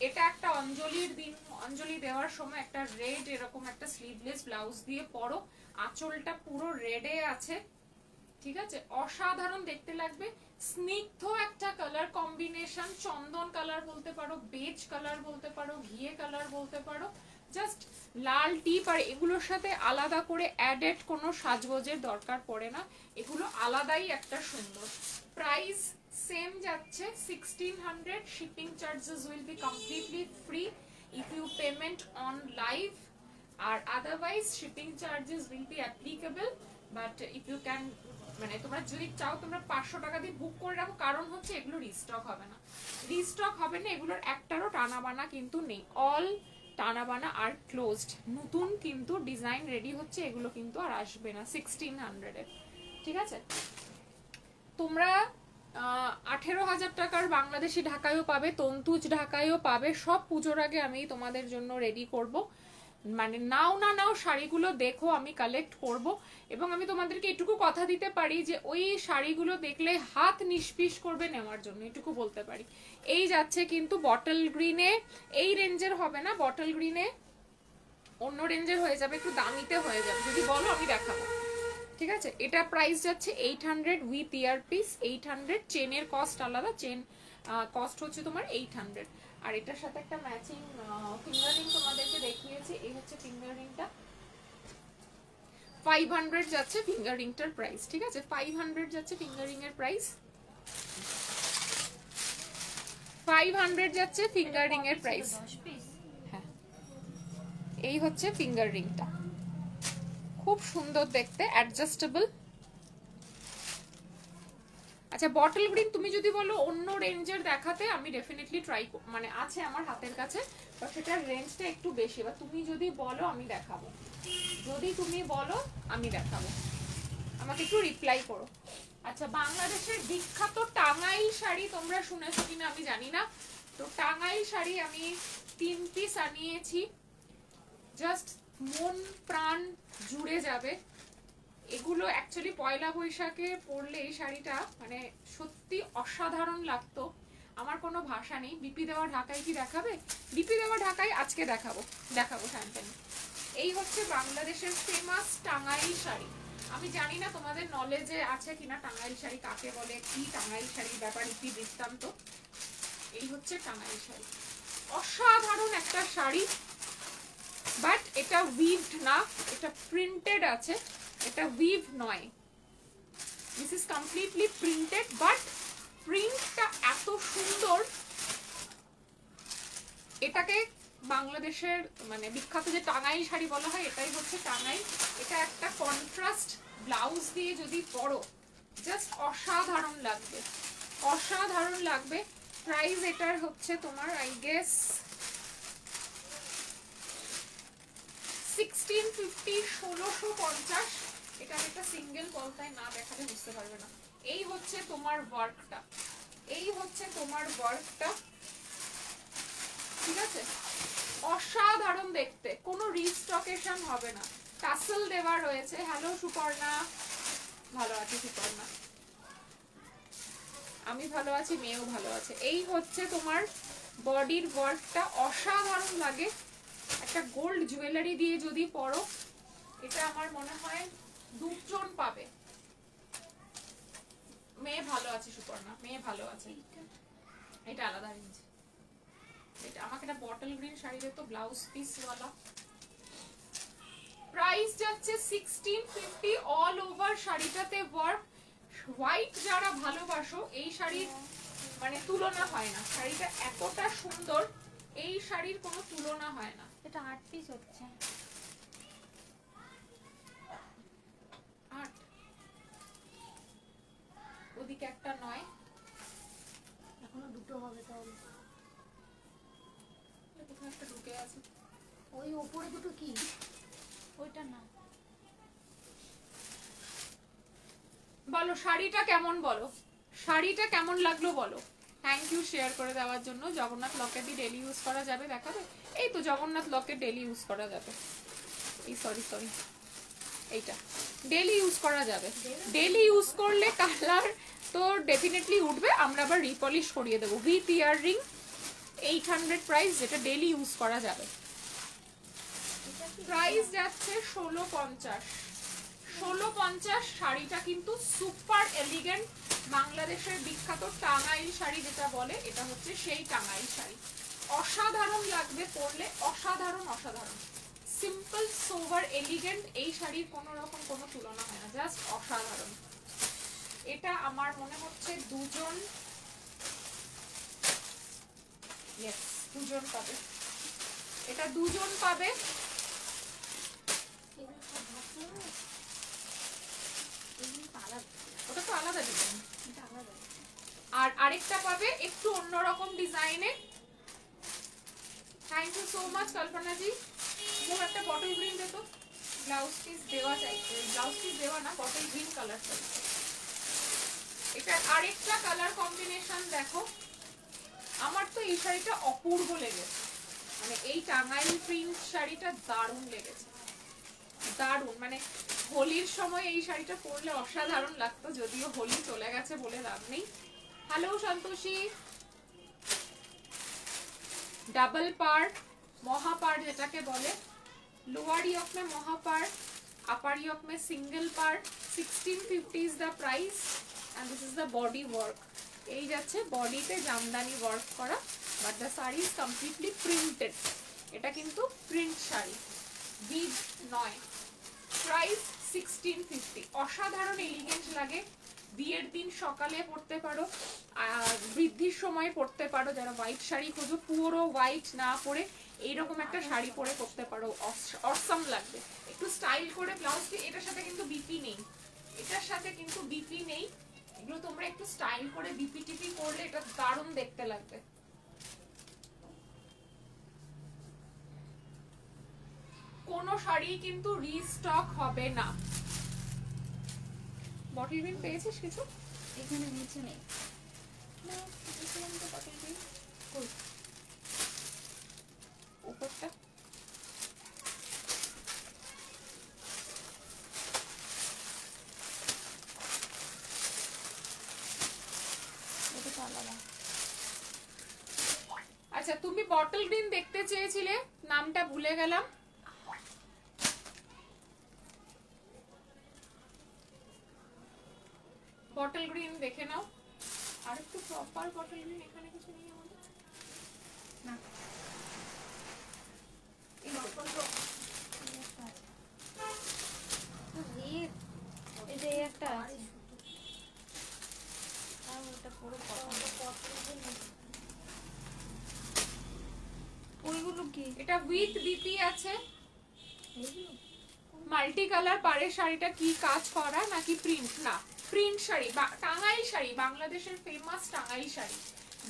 এটা একটা অঞ্জলির দিন, অঞ্জলি দেওয়ার সময় একটা রেড এরকম একটা স্লিভলেস ব্লাউজ দিয়ে পরো, আঁচলটা পুরো রেডে আছে, ঠিক আছে, অসাধারণ দেখতে লাগবে। স্নিগ্ধ একটা কালার কম্বিনেশন, চন্দন কালার বলতে পারো, বেজ কালার বলতে পারো, ঘিয়ে কালার বলতে পারো, জাস্ট লাল টিপ। আর এগুলোর সাথে আলাদা করে অ্যাডেড কোনো সাজগোজের দরকার পড়ে না, এগুলো আলাদাই একটা সুন্দর। প্রাইস সেম যাচ্ছে 1600, shipping charges will be completely free if you payment on live, আর otherwise shipping charges will be applicable. But if you can, মানে তোমরা যদি চাও তোমরা 500 টাকা দিয়ে বুক করে রাখো, কারণ হচ্ছে এগুলো রিস্টক হবে না, রিস্টক হবে না, এগুলোর একটারও টানাবানা কিন্তু নেই, অল টানাবানা আর ক্লোজড। নতুন কিন্তু ডিজাইন রেডি হচ্ছে, এগুলো কিন্তু আর আসবে না 1600 এর, ঠিক আছে। তোমরা 18,000 টাকার বাংলাদেশি ঢাকায়ও পাবে, তন্তুজ ঢাকায়ও পাবে, সব পুজোর আগে আমি তোমাদের জন্য রেডি করব। মানে নাও না নাও শাড়িগুলো দেখো, আমি কালেক্ট করব। এবং আমি তোমাদেরকে এটুকু কথা দিতে পারি যে ওই শাড়িগুলো দেখলে হাত নিষ্পিস করবে নেওয়ার জন্য, এটুকু বলতে পারি। এই যাচ্ছে কিন্তু বটল গ্রিনে, এই রেঞ্জের হবে না, বটল গ্রিনে অন্য রেঞ্জের হয়ে যাবে, একটু দামিতে হয়ে যাবে, যদি বলো আমি দেখাবো, ঠিক আছে। এটা প্রাইস যাচ্ছে 800 উইথ ইয়ার পিস, 800, চেনের কস্ট আলাদা, চেন কস্ট হচ্ছে তোমার 800। আর এটার সাথে একটা ম্যাচিং ফিঙ্গার রিং তোমাদেরকে দেখিয়েছি, এই হচ্ছে ফিঙ্গার রিংটা, 500 যাচ্ছে ফিঙ্গার রিংটার প্রাইস, ঠিক আছে, 500 যাচ্ছে ফিঙ্গার রিং এর প্রাইস, 500 যাচ্ছে ফিঙ্গার রিং এর প্রাইস। হ্যাঁ, এই হচ্ছে ফিঙ্গার রিংটা, খুব সুন্দর দেখতে, অ্যাডজাস্টেবল। আচ্ছা বটল গ্রিন তুমি যদি বলো অন্য রেঞ্জের দেখাতে, আমি ডেফিনেটলি ট্রাই, মানে আছে আমার হাতের কাছে, বাট সেটার রেঞ্জটা একটু বেশি, বা তুমি যদি বলো আমি দেখাবো, যদি তুমি বলো আমি দেখাবো, আমাকে একটু রিপ্লাই করো। আচ্ছা বাংলাদেশের বিখ্যাত টাঙ্গাইল শাড়ি তোমরা শুনেছো কিনা আমি জানি না, তো টাঙ্গাইল শাড়ি আমি 3 পিস আনিয়েছি, জাস্ট মন প্রাণ জুড়ে যাবে। এগুলো অ্যাকচুয়ালি পয়লা বৈশাখে পরলে এই শাড়িটা মানে সত্যি অসাধারণ লাগতো, আমার কোনো ভাষা নেই। বিপি দেওয়া ঢাকায় কি দেখাবে, বিপি দেওয়া ঢাকায় আজকে দেখাবো শান্তানি। এই হচ্ছে বাংলাদেশের ফেমাস টাঙ্গাইল শাড়ি। আমি জানি না তোমাদের নলেজে আছে কিনা টাঙ্গাইল শাড়ি কাকে বলে, কি টাঙ্গাইল শাড়ির ব্যাপার কি বৃত্তান্ত। এই হচ্ছে টাঙ্গাইল শাড়ি, অসাধারণ একটা শাড়ি, বাট এটা উইভড না, এটা প্রিন্টেড আছে, এটা উইভ নয়, this is completely printed, but প্রিন্টটা এত সুন্দর। এটাকে বাংলাদেশের মানে বিখ্যাত যে টাঙ্গাইল শাড়ি বলা হয়, এটাই হচ্ছে টাঙ্গাইল। এটা একটা কন্ট্রাস্ট ব্লাউজ দিয়ে যদি পরো জাস্ট অসাধারণ লাগবে, অসাধারণ লাগবে। প্রাইস এটার হচ্ছে তোমার আই গেস 1650, 1650। এটা একটা সিঙ্গেল পলতায় না দেখালে বুঝতে পারবে না। এই হচ্ছে তোমার ওয়ার্কটা, এই হচ্ছে তোমার ওয়ার্কটা, ঠিক আছে, অসাধারণ দেখতে, কোনো রিস্টকেশন হবে না, টাসেল দেওয়া রয়েছে। হ্যালো সুপর্ণা, ভালো আছি সুপর্ণা, আমি ভালো আছি, মেয়েও ভালো আছে। এই হচ্ছে তোমার বডির ওয়ার্কটা, অসাধারণ লাগে। একটা গোল্ড জুয়েলারি দিয়ে যদি পরো, এটা আমার মনে হয় 2 জন পাবে। মেয়ে ভালো আছে সুপর্ণা, মেয়ে ভালো আছে। এটা আলাদা রেঞ্জ, এটা আমাকে একটা বটল গ্রিন শাড়ি দিত ব্লাউজ পিস ওয়ালা। প্রাইস যাচ্ছে 1650, অল ওভার শাড়িটাতে ওয়ার্ক। হোয়াইট যারা ভালোবাসো এই শাড়ির মানে তুলনা হয় না, শাড়িটা এতটা সুন্দর, এই শাড়ির কোনো তুলনা হয় না। এটা 8 পিস হচ্ছে, 8 ওদিকে একটা 9, এখনো 2টো হবে, তাহলে কোথাও একটা ঢুকে আছে। ওই উপরে 2টো কি, ওইটা না, বলো শাড়িটা কেমন, বলো শাড়িটা কেমন লাগলো বলো। থ্যাংক ইউ শেয়ার করে দেওয়ার জন্য। জগন্নাথ লকেট দিয়ে ডেলি ইউজ করা যাবে, দেখাবে? এই তো জগন্নাথ লকেট ডেলি ইউজ করা যাবে। এই সরি এইটা ডেলি ইউজ করা যাবে। ডেলি ইউজ করলে কালার তো ডেফিনেটলি উঠবে, আমরা আবার রিপলিশ করিয়ে দেবো। উইথ ইয়াররিং 800 প্রাইস, যেটা ডেলি ইউজ করা যাবে। প্রাইস যাচ্ছে 1650। 1650 শাড়িটা কিন্তু সুপার এলিগেন্ট, বাংলাদেশের বিখ্যাত টাঙ্গাইল শাড়ি যেটা বলে, এটা হচ্ছে সেই টাঙ্গাইল শাড়ি। অসাধারণ লাগবে পরলে, অসাধারণ অসাধারণ। সিম্পল সোভার এলিগেন্ট, এই শাড়ির কোনো রকম কোনো তুলনা হয় না, জাস্ট অসাধারণ। এটা আমার মনে হচ্ছে দুজন পাবে, এটা দুজন পাবে। ওটা তো আলাদা ডিজাইন। আর আরেকটা পাবে একটু অন্যরকম ডিজাইনে। থ্যাংক ইউ সো মাচ কল্পনা জি। মুখ একটা বটল গ্রিন দে তো, ব্লাউজ পিস দেওয়া চাই, ব্লাউজ পিস দেওয়া না, বটল গ্রিন কালার চাই। এটা আরেকটা কালার কম্বিনেশন দেখো, আমার তো এই শাড়িটা অপূর্ব লেগেছে, মানে এই টাঙ্গাইল প্রিন্ট শাড়িটা দারুণ লেগেছে, দারুণ। মানে হোলির সময় এই শাড়িটা পরলে অসাধারণ লাগতো, যদিও হোলি চলে গেছে বলে লাভ নেই। হ্যালো সন্তোষী। ডাবল পার্ট, মহাপার্ট যেটাকে বলে, লোয়ার ইয়ক মে মহাপার্ট, আপার ইয়ক মে single part. 1650 is the price and this is the body work. এই যাচ্ছে বডিতে জামদানি ওয়ার্ক করা, but the sari is completely printed. এটা কিন্তু প্রিন্ট শাড়ি, বিড নয়। প্রাইস 1650। অসাধারণ এলিগেন্ট লাগে, বিয়ের দিন সকালে পরতে পারো, আর বৃদ্ধির সময় পরতে পারো। যারা হোয়াইট শাড়ি খোঁজো, পুরো হোয়াইট না পরে এইরকম একটা শাড়ি পরে পরতে পারো, অসম লাগবে। একটু স্টাইল করে ব্লাউজ দিয়ে, এটার সাথে কিন্তু বিপি নেই, এটার সাথে কিন্তু বিপি নেই। এগুলো তোমরা একটু স্টাইল করে বিপি টিপি করলে এটা দারুণ দেখতে লাগবে। কোনো শাড়ি কিন্তু রিস্টক হবে না। বটল গ্রিন পেয়েছিস কিছু? এখানে নিচে নেই না, দেখলাম তো বটল গ্রিন। কই উপরটা? এটা তো আলাদা। আচ্ছা, তুমি বটল গ্রিন দেখতে চেয়েছিলে, নামটা ভুলে গেলাম। বটল গ্রিন দেখে নাও, আর একটু প্রপার বটল গ্রিন। এখানে কিছু নেই আমাদের না, এই বটল এই যে একটা আছে, আর ওটা পুরো ওইগুলো কি? এটা উইথ বিপি আছে, এইগুলো মাল্টি কালার পাড়ের শাড়িটা কি কাজ করা নাকি প্রিন্ট? না, প্রিন্ট শাড়ি, টাঙ্গাইল শাড়ি, বাংলাদেশের ফেমাস টাঙ্গাইল শাড়ি।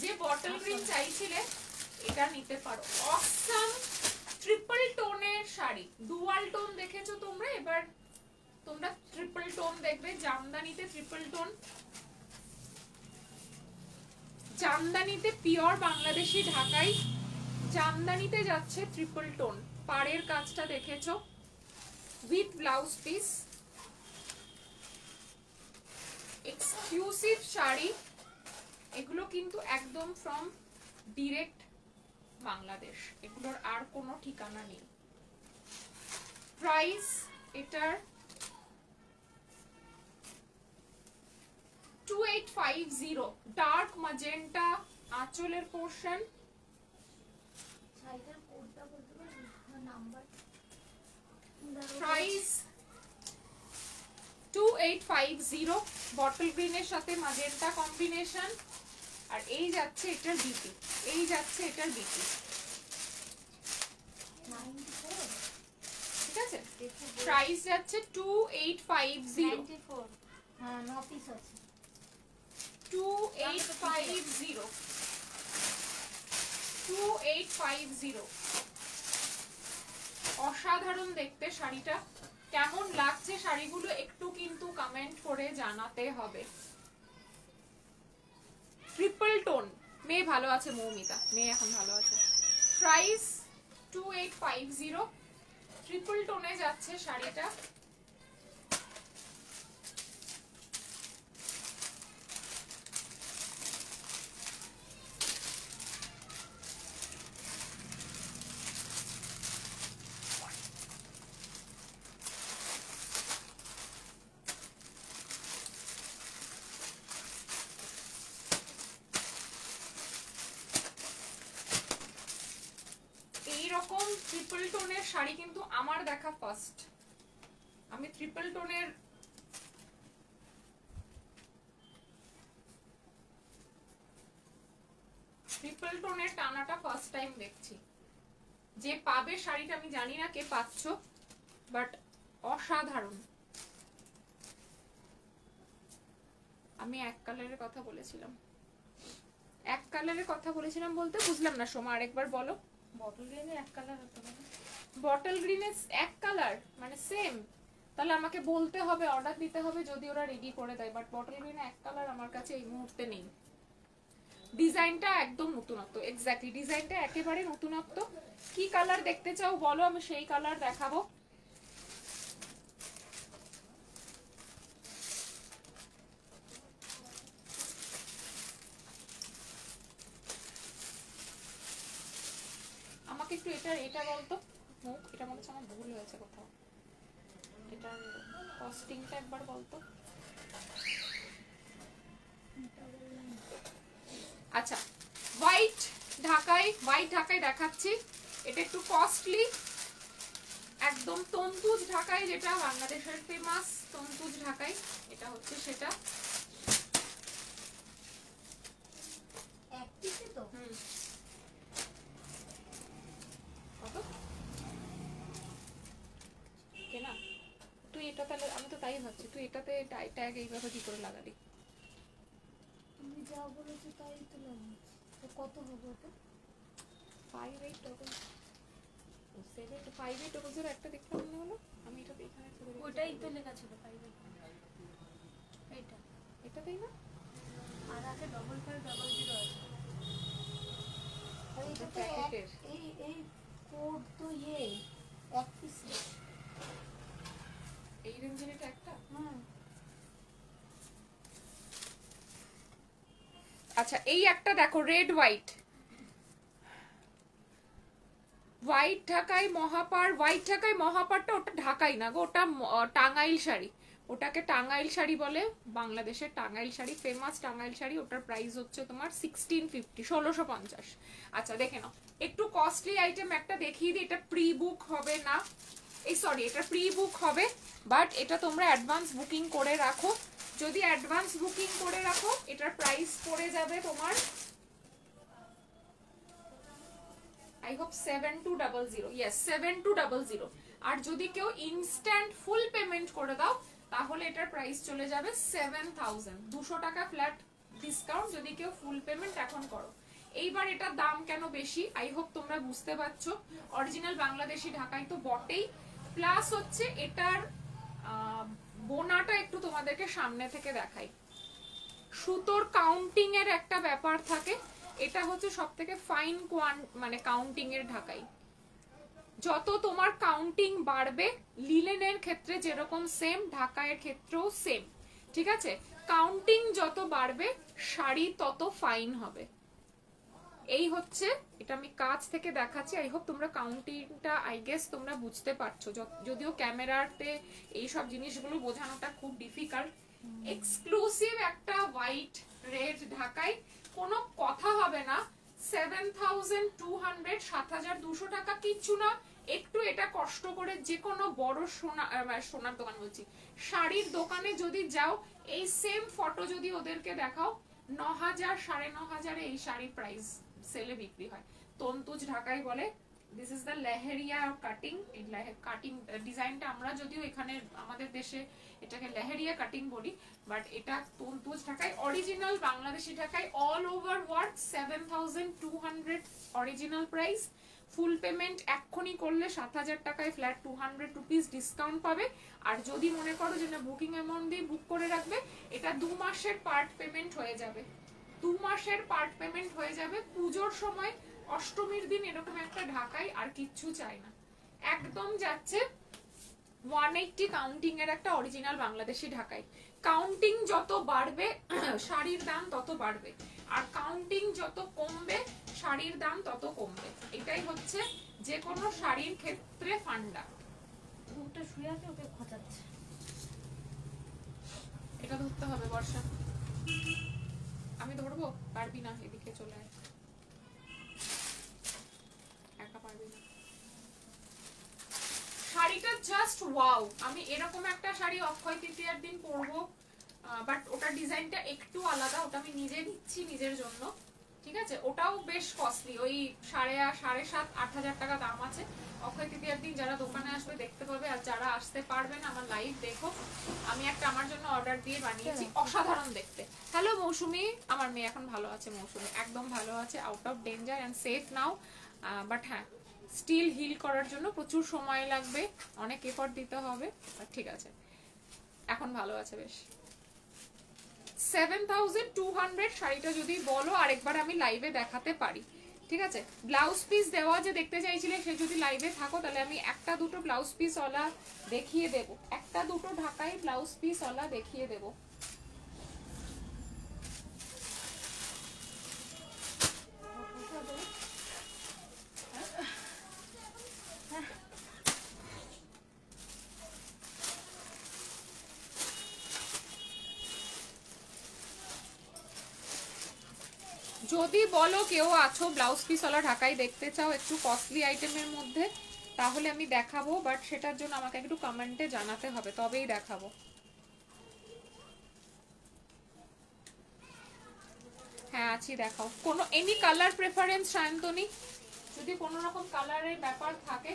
যে বটল গ্রিন চাইছিলে এটা নিতে পারো। অসাম ট্রিপল টোনের শাড়ি, ডুয়াল টোন দেখেছো তোমরা, এবার তোমরা ট্রিপল টোন দেখবে। জামদানিতে ট্রিপল টোন, জামদানিতে পিওর বাংলাদেশি ঢাকাই, জামদানিতে যাচ্ছে ট্রিপল টোন। পাড়ের কাজটা দেখেছো, with blouse piece, exclusive sari. এগুলো কিন্তু একদম ফ্রম ডিরেক্ট বাংলাদেশ, এগুলোর আর কোনো ঠিকানা নেই। প্রাইস এটার 2850। ডার্ক ম্যাজেন্টা আঁচলের পোর্শন। শাড়িটার কোডটা বলতে পারবি নাম্বার? প্রাইস 2850, বটল গ্রিনের সাথে ম্যাজেন্টা কম্বিনেশন। আর এই যাচ্ছে এটার বিপি, এই যাচ্ছে এটার বিপি, 94, ঠিক আছে? প্রাইস যাচ্ছে 2850, 94, হ্যাঁ 9 পিস আছে। 2850, 2850। অসাধারণ দেখতে শাড়িটা। কেমন লাগছে শাড়িগুলো একটু কিন্তু কমেন্ট করে জানাতে হবে। ট্রিপল টোন, মেয়ে ভালো আছে মৌমিতা, মেয়ে এখন ভালো আছে। প্রাইস 2850, ট্রিপল টোনে যাচ্ছে শাড়িটা। এইরকম ট্রিপল টোনের শাড়ি কিন্তু আমার দেখা ফার্স্ট। আমি ট্রিপল টোনের টানাটা ফার্স্ট টাইম দেখছি। যে পাবে শাড়িটা আমি জানি না কে পাচ্ছ, বাট অসাধারণ। আমি এক কালারের কথা বলেছিলাম, এক কালারের কথা বলেছিলাম বলতে বুঝলাম না সোমা, আরেকবার বলো। বটল গ্রিনে এক কালার হতে পারে, বটল গ্রিনে এক কালার মানে সেম, তাহলে আমাকে বলতে হবে, অর্ডার দিতে হবে যদি ওরা রেডি করে দেয়। বাট বটল গ্রিনে এক কালার আমার কাছে এই মুহূর্তে নেই। ডিজাইনটা একদম নতুনত্ব, এক্স্যাক্টলি ডিজাইনটা একেবারে নতুনত্ব। কি কালার দেখতে চাও বলো, আমি সেই কালার দেখাবো। আমাকে একটু এটা বলতো, এটা মনে হচ্ছে আমার ভুল হয়েছে কোথাও, এটার কস্টিংটা একবার বলতো। আচ্ছা, হোয়াইট ঢাকায় দেখাচ্ছি। এটা একটু কস্টলি, একদম তন্তুজ ঢাকায়, যেটা বাংলাদেশের ফেমাস তন্তুজ ঢাকায়, এটা হচ্ছে সেটা। এক পিসে তো কত কেনা তুই এটা, তাহলে আমি তো তাই ভাবছি তুই এটাতে ট্যাগ এইভাবে কি করে লাগালি। তুমি যা বলেছো তাই তো লাগিয়েছি। তো কত হবে ওটা? 5800 একটা দেখতে মনে হলো, আমি এটা এখানে ওটাই তো লেখা ছিল 5 এইটা, এটাতেই না, আর আগে 5500 আছে। আর এটা তো এই কোড তো এক পিস, এই রেঞ্জের এটা একটা। আচ্ছা এই একটা দেখো, রেড হোয়াইট ঢাকাই মহাপারটা ওটা ঢাকাই না গো, ওটা টাঙ্গাইল শাড়ি, ওটাকে টাঙ্গাইল শাড়ি বলে, বাংলাদেশের টাঙ্গাইল শাড়ি, ফেমাস টাঙ্গাইল শাড়ি। ওটার প্রাইস হচ্ছে তোমার 1650, 1650। আচ্ছা দেখে নাও, একটু কস্টলি আইটেম একটা দেখিয়ে দিই। এটা প্রি বুক হবে না, এই সরি এটা প্রি বুক হবে, বাট এটা তোমরা অ্যাডভান্স বুকিং করে রাখো। যদি অ্যাডভান্স বুকিং করে রাখো এটার প্রাইস পড়ে যাবে তোমার I hope 7200, yes 7200। আর যদি কেউ ইনস্ট্যান্ট ফুল পেমেন্ট করে দাও তাহলে এটার প্রাইস চলে যাবে 7000, 200 টাকা ফ্ল্যাট ডিসকাউন্ট যদি কেউ ফুল পেমেন্ট এখন করো। এইবার এটার দাম কেন বেশি আই হোপ তোমরা বুঝতে পারছো, অরিজিনাল বাংলাদেশি ঢাকাই তো বটেই, প্লাস হচ্ছে এটার বোনাটা একটু তোমাদেরকে সামনে থেকে দেখাই। সুতোর কাউন্টিং এর একটা ব্যাপার থাকে, এটা হচ্ছে সবথেকে ফাইন মানে কাউন্টিং এর ঢাকাই। যত তোমার কাউন্টিং বাড়বে, লিলেনের ক্ষেত্রে যেরকম সেম, ঢাকাইয়ের ক্ষেত্রেও সেম, ঠিক আছে? কাউন্টিং যত বাড়বে শাড়ি তত ফাইন হবে। এই হচ্ছে, এটা আমি কাছ থেকে দেখাচ্ছি, আই হোপ তোমরা কাউন্টিংটা আই গেস তোমরা বুঝতে পারছো, যদিও ক্যামেরাতে এইসব জিনিসগুলো বোঝানোটা খুব ডিফিকাল্ট। এক্সক্লুসিভ একটা হোয়াইট রেড ঢাকাই, কোনো কথা হবে না। 7200, 7200 টাকা কিচ্ছু না। একটু এটা কষ্ট করে যে কোনো বড় সোনার দোকান বলছি, শাড়ির দোকানে যদি যাও, এই সেম ফটো যদি ওদেরকে দেখাও, 9000, 9500 এই শাড়ির প্রাইস সেলে বিক্রি হয়। তন্তুজ ঢাকাই বলে। This is the Leheriya cutting. এই কাটিং ডিজাইনটা আমরা যদিও এখানে আমাদের দেশে এটাকে লেহেরিয়া কাটিং বলি, বাট এটা তন্তুজ ঢাকাই, অরিজিনাল বাংলাদেশি ঢাকাই, all over work 7200 original price. Full payment এক্ষুনি করলে 7000 টাকায় ফ্ল্যাট 200 রুপিস ডিসকাউন্ট পাবে। আর যদি মনে করো যে না বুকিং অ্যামাউন্ট দিয়ে বুক করে রাখবে, এটা 2 মাসের পার্ট পেমেন্ট হয়ে যাবে, 2 মাসের পার্ট পেমেন্ট হয়ে যাবে। পুজোর সময় অষ্টমীর দিন এরকম একটা ঢাকাই, আর কিচ্ছু চাই না। একদম যাচ্ছে 180 কাউন্টিং এর একটা অরিজিনাল বাংলাদেশি ঢাকাই। কাউন্টিং যত বাড়বে শাড়ির দাম তত বাড়বে, আর কাউন্টিং যত কমবে শাড়ির দাম তত কমবে। এটাই হচ্ছে যে কোনো শাড়ির ক্ষেত্রে ফান্ডা। ওটা শুয়ে আছে, ওকে খচাচ্ছে। এটা ধরতে হবে বর্ষা, আমি ধরবো, পারবি না, এদিকে চলে আয়, একা পারবি না। শাড়িটা জাস্ট ওয়াও। আমি এরকম একটা শাড়ি অক্ষয় তৃতীয়ার দিন পরবো, বাট ওটার ডিজাইনটা একটু আলাদা, ওটা আমি নিজে নিচ্ছি নিজের জন্য, ঠিক আছে। ওটাও বেশ কস্টলি, ওই 7,500-8,000 টাকা দাম আছে। অক্ষয় তৃতীয়ার দিন যারা দোকানে আসবে দেখতে পাবে, আর যারা আসতে পারবে না আমার লাইভ দেখো, আমি একটা আমার জন্য অর্ডার দিয়ে বানিয়েছি, অসাধারণ দেখতে। হ্যালো মৌসুমি, আমার মেয়ে এখন ভালো আছে, মৌসুমি একদম ভালো আছে, out of danger and safe now. But হ্যাঁ, স্টিল হিল করার জন্য প্রচুর সময় লাগবে, অনেক এফর্ট দিতে হবে, ঠিক আছে, এখন ভালো আছে বেশ। 7200 শাড়িটা যদি বলো আরেকবার আমি লাইভে দেখাতে পারি, ঠিক আছে। ব্লাউজ পিস দেওয়া যে দেখতে চাইছিলে, সে যদি লাইভে থাকো তাহলে আমি একটা দুটো ব্লাউজ পিস ওলা দেখিয়ে দেব, একটা দুটো ঢাকাই ব্লাউজ পিস ওলা দেখিয়ে দেব। যদি বলো কেউ আছো ব্লাউজ পিসওয়ালা ঢাকাই দেখতে চাও একটু কস্টলি আইটেমের মধ্যে, তাহলে আমি দেখাবো, বাট সেটার জন্য আমাকে একটু কমেন্টে জানাতে হবে, তবেই দেখাবো। হ্যাঁ আছি, দেখাও। কোনো এনি কালার প্রেফারেন্স সায়ন্তনী, যদি কোনো রকম কালারের ব্যাপার থাকে।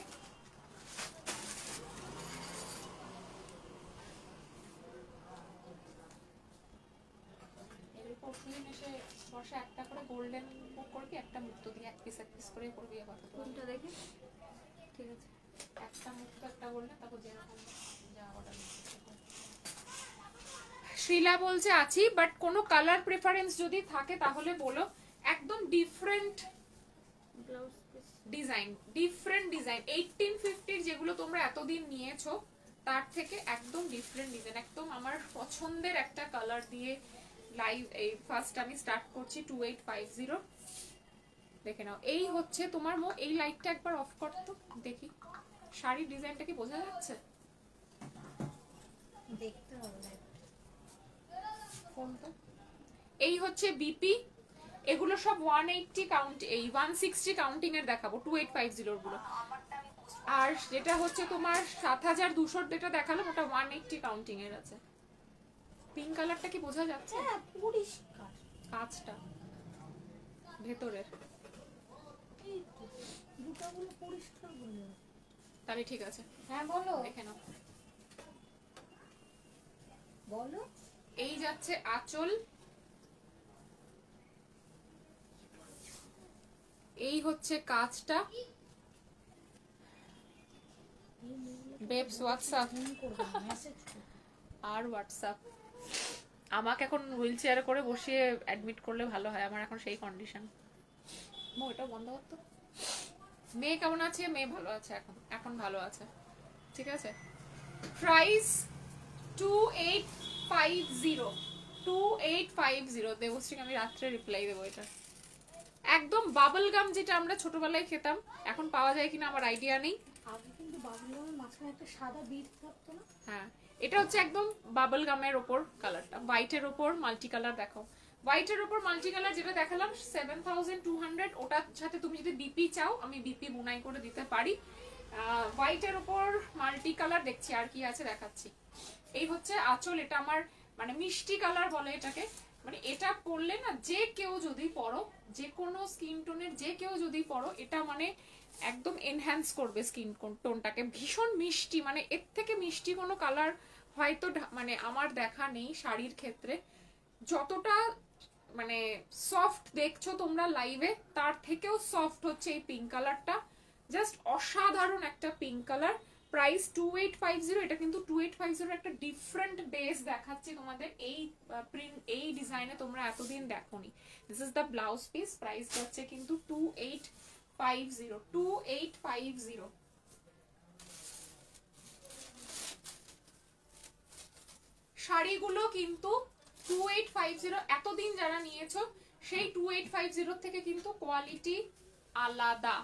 পরশুদিন এসে বর্ষা একটা করে গোল্ডেন বুক করবি, একটা মুক্ত দিয়ে এক পিস করে করবি। আবার কোনটা দেখি, ঠিক আছে, একটা মুক্ত একটা গোল্ডেন, তারপর যেরকম যা অর্ডার। শ্রীলা বলছে আছি, বাট কোনো কালার প্রেফারেন্স যদি থাকে তাহলে বলো। একদম different blouse piece design, different design 1850 যেগুলো তোমরা এতদিন নিয়েছো তার থেকে একদম ডিফারেন্ট ডিজাইন, একদম আমার পছন্দের একটা কালার দিয়ে লাইভ এই ফার্স্ট আমি স্টার্ট করছি 2850। দেখে নাও, এই হচ্ছে তোমার এই লাইটটা একবার অফ কর তো দেখি, শাড়ির ডিজাইনটা কি বোঝা যাচ্ছে? দেখতে হবে কোনটা? এই হচ্ছে বিপি, এগুলো সব 180 কাউন্ট, এই 160 কাউন্টিং এর দেখাবো, 2850 গুলো। আর যেটা হচ্ছে তোমার 7200 যেটা দেখালাম ওটা 180 কাউন্টিং এর আছে। পিঙ্ক কালারটা কি বোঝা যাচ্ছে? হ্যাঁ পরিষ্কার, কাঁচটা ভেতরের, এই তো দুটাগুলো পরিষ্কার বলে। তাহলে ঠিক আছে, হ্যাঁ বলো, দেখে নাও। বলো। এই যাচ্ছে আঁচল, এই হচ্ছে কাঁচটা। বেবস হোয়াটসঅ্যাপ আর হোয়াটসঅ্যাপ, আমাকে এখন হুইল চেয়ারে করে বসিয়ে অ্যাডমিট করলে ভালো হয়, আমার এখন সেই কন্ডিশন। ওটা বন্ধ করতো। মেয়ে কেমন আছে? মেয়ে ভালো আছে, এখন এখন ভালো আছে, ঠিক আছে। প্রাইস 2850, 2850। দেবশ্রীকে আমি রাত্রে রিপ্লাই দেবো। এটা একদম বাবল গাম, যেটা আমরা ছোটবেলায় খেতাম, এখন পাওয়া যায় কিনা আমার আইডিয়া নেই। আগে কিন্তু বাবল গামের মাঝখানে একটা সাদা বিট থাকতো না? হ্যাঁ, এটা হচ্ছে একদম বাবল গামের ওপর কালারটা, হোয়াইটের ওপর মাল্টি কালার। দেখো হোয়াইটের ওপর মাল্টি কালার যেটা দেখালাম 7200, ওটার সাথে তুমি যদি বিপি চাও আমি বিপি বুনাই করে দিতে পারি। হোয়াইটের ওপর মাল্টি কালার দেখছি, আর কি আছে দেখাচ্ছি। এই হচ্ছে আঁচল, এটা আমার মানে মিষ্টি কালার বলে এটাকে, মানে এটা পরলে না যে কেউ যদি পরো, যে কোনো স্কিন টোনের যে কেউ যদি পরো, এটা মানে একদম এনহ্যান্স করবে স্কিন টোনটাকে, ভীষণ মিষ্টি, মানে এর থেকে মিষ্টি কোনো কালার হয়তো মানে আমার দেখা নেই শাড়ির ক্ষেত্রে। যতটা মানে সফট দেখছো তোমরা লাইভে, তার থেকেও সফট হচ্ছে এই পিঙ্ক কালারটা। জাস্ট অসাধারণ একটা পিঙ্ক কালার, প্রাইস 2850। এটা কিন্তু 2850 একটা ডিফারেন্ট বেস দেখাচ্ছি তোমাদের, এই প্রিন্ট এই ডিজাইনে তোমরা এতদিন দেখোনি। This is the blouse piece, price যাচ্ছে কিন্তু 2850। শাড়িগুলো কিন্তু 2850 এতদিন যারা নিয়েছো সেই 2850 থেকে কিন্তু কোয়ালিটি আলাদা।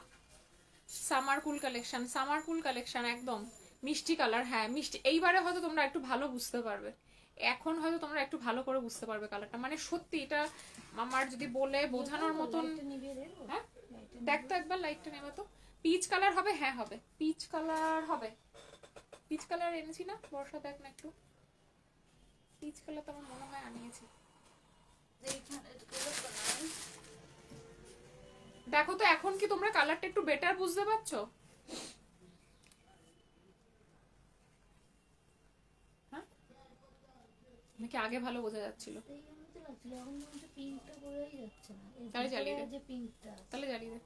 সামার কুল কালেকশন, সামার কুল কালেকশন একদম মিষ্টি কালার। হ্যাঁ মিষ্টি, এইবারে হয়তো তোমরা একটু ভালো বুঝতে পারবে, এখন হয়তো তোমরা একটু ভালো করে বুঝতে পারবে কালারটা, মানে সত্যি এটা আমার যদি বলে বোঝানোর মতন। হ্যাঁ দেখ তো একবার লাইটটা নেবে তো, পিচ কালার হবে, হ্যাঁ হবে পিচ কালার হবে। পিচ কালার এনেছি না বর্ষা, দেখ না একটু, পিচ কালার তো আমার মনে হয় আনিয়েছি। দেখো তো এখন কি তোমরা কালারটা একটু বেটার বুঝতে পারছো? হ্যাঁ নাকি আগে ভালো বোঝা যাচ্ছিল? তাহলে জ্বালিয়ে দে, তাহলে জ্বালিয়ে দে।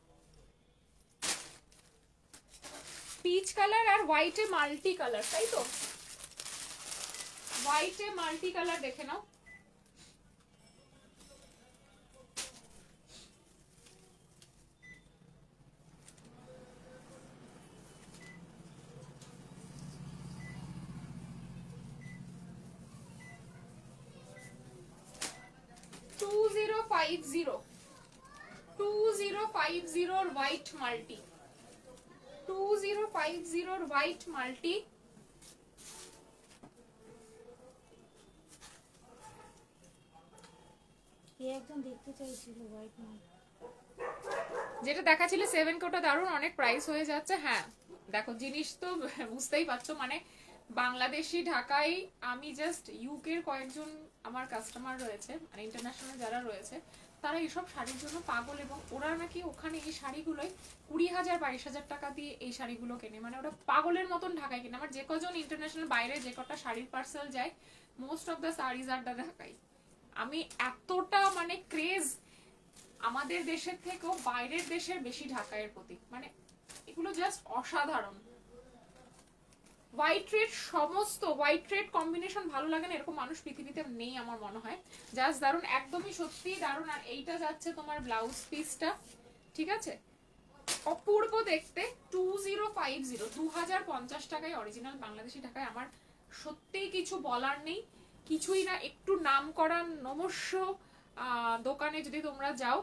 পিচ কালার আর হোয়াইটে মাল্টি কালার, তাই তো? হোয়াইটে মাল্টি কালার দেখে নাও। White multi, 2050 white multi. যেটা দেখাচ্ছিলে 7K ওটা দারুণ, অনেক প্রাইস হয়ে যাচ্ছে। হ্যাঁ দেখো জিনিস তো বুঝতেই পারছো, মানে বাংলাদেশি ঢাকায় আমি জাস্ট ইউকের কয়েকজন আমার কাস্টমার রয়েছে, মানে ইন্টারন্যাশনাল যারা রয়েছে, তারা এইসব শাড়ির জন্য পাগল, এবং ওরা নাকি ওখানে এই শাড়িগুলোই 20,000-22,000 টাকা দিয়ে এই শাড়িগুলো কেনে, মানে ওরা পাগলের মতন ঢাকায় কেনে। আমার যে কজন ইন্টারন্যাশনাল বাইরে যে কটা শাড়ির পার্সেল যায়, মোস্ট অফ দ্য শাড়িজ আর ঢাকাই। আমি এতটা মানে ক্রেজ আমাদের দেশের থেকেও বাইরের দেশের বেশি ঢাকায়ের প্রতি, মানে এগুলো জাস্ট অসাধারণ। হোয়াইট রেড, সমস্ত হোয়াইট রেড কম্বিনেশন ভালো লাগে না এরকম মানুষ পৃথিবীতে নেই আমার মনে হয়। জাস্ট দারুণ, একদমই সত্যি দারুণ। আর এইটা যাচ্ছে তোমার ব্লাউজ পিসটা, ঠিক আছে, অপূর্ব দেখতে। 2050, 2050 টাকায় অরিজিনাল বাংলাদেশি ঢাকায়। আমার সত্যিই কিছু বলার নেই, কিছুই না। একটু নাম করা নমস্য দোকানে যদি তোমরা যাও,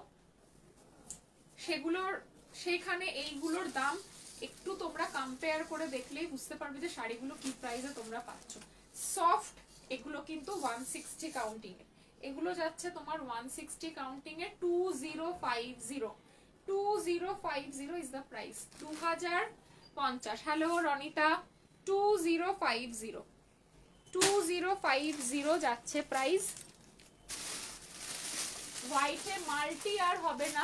সেগুলোর সেখানে এইগুলোর দাম একটু তোমরা কম্পেয়ার করে দেখলেই বুঝতে পারবে যে শাড়িগুলো কি প্রাইসে তোমরা পাচ্ছ। সফট, এগুলো কিন্তু 160 কাউন্টিং এ, এগুলো যাচ্ছে তোমার 160 counting A 2050। 2050 is the price, 2050। Hello Ronita, 2050, 2050 যাচ্ছে প্রাইস। হোয়াইটে মাল্টি আর হবে না,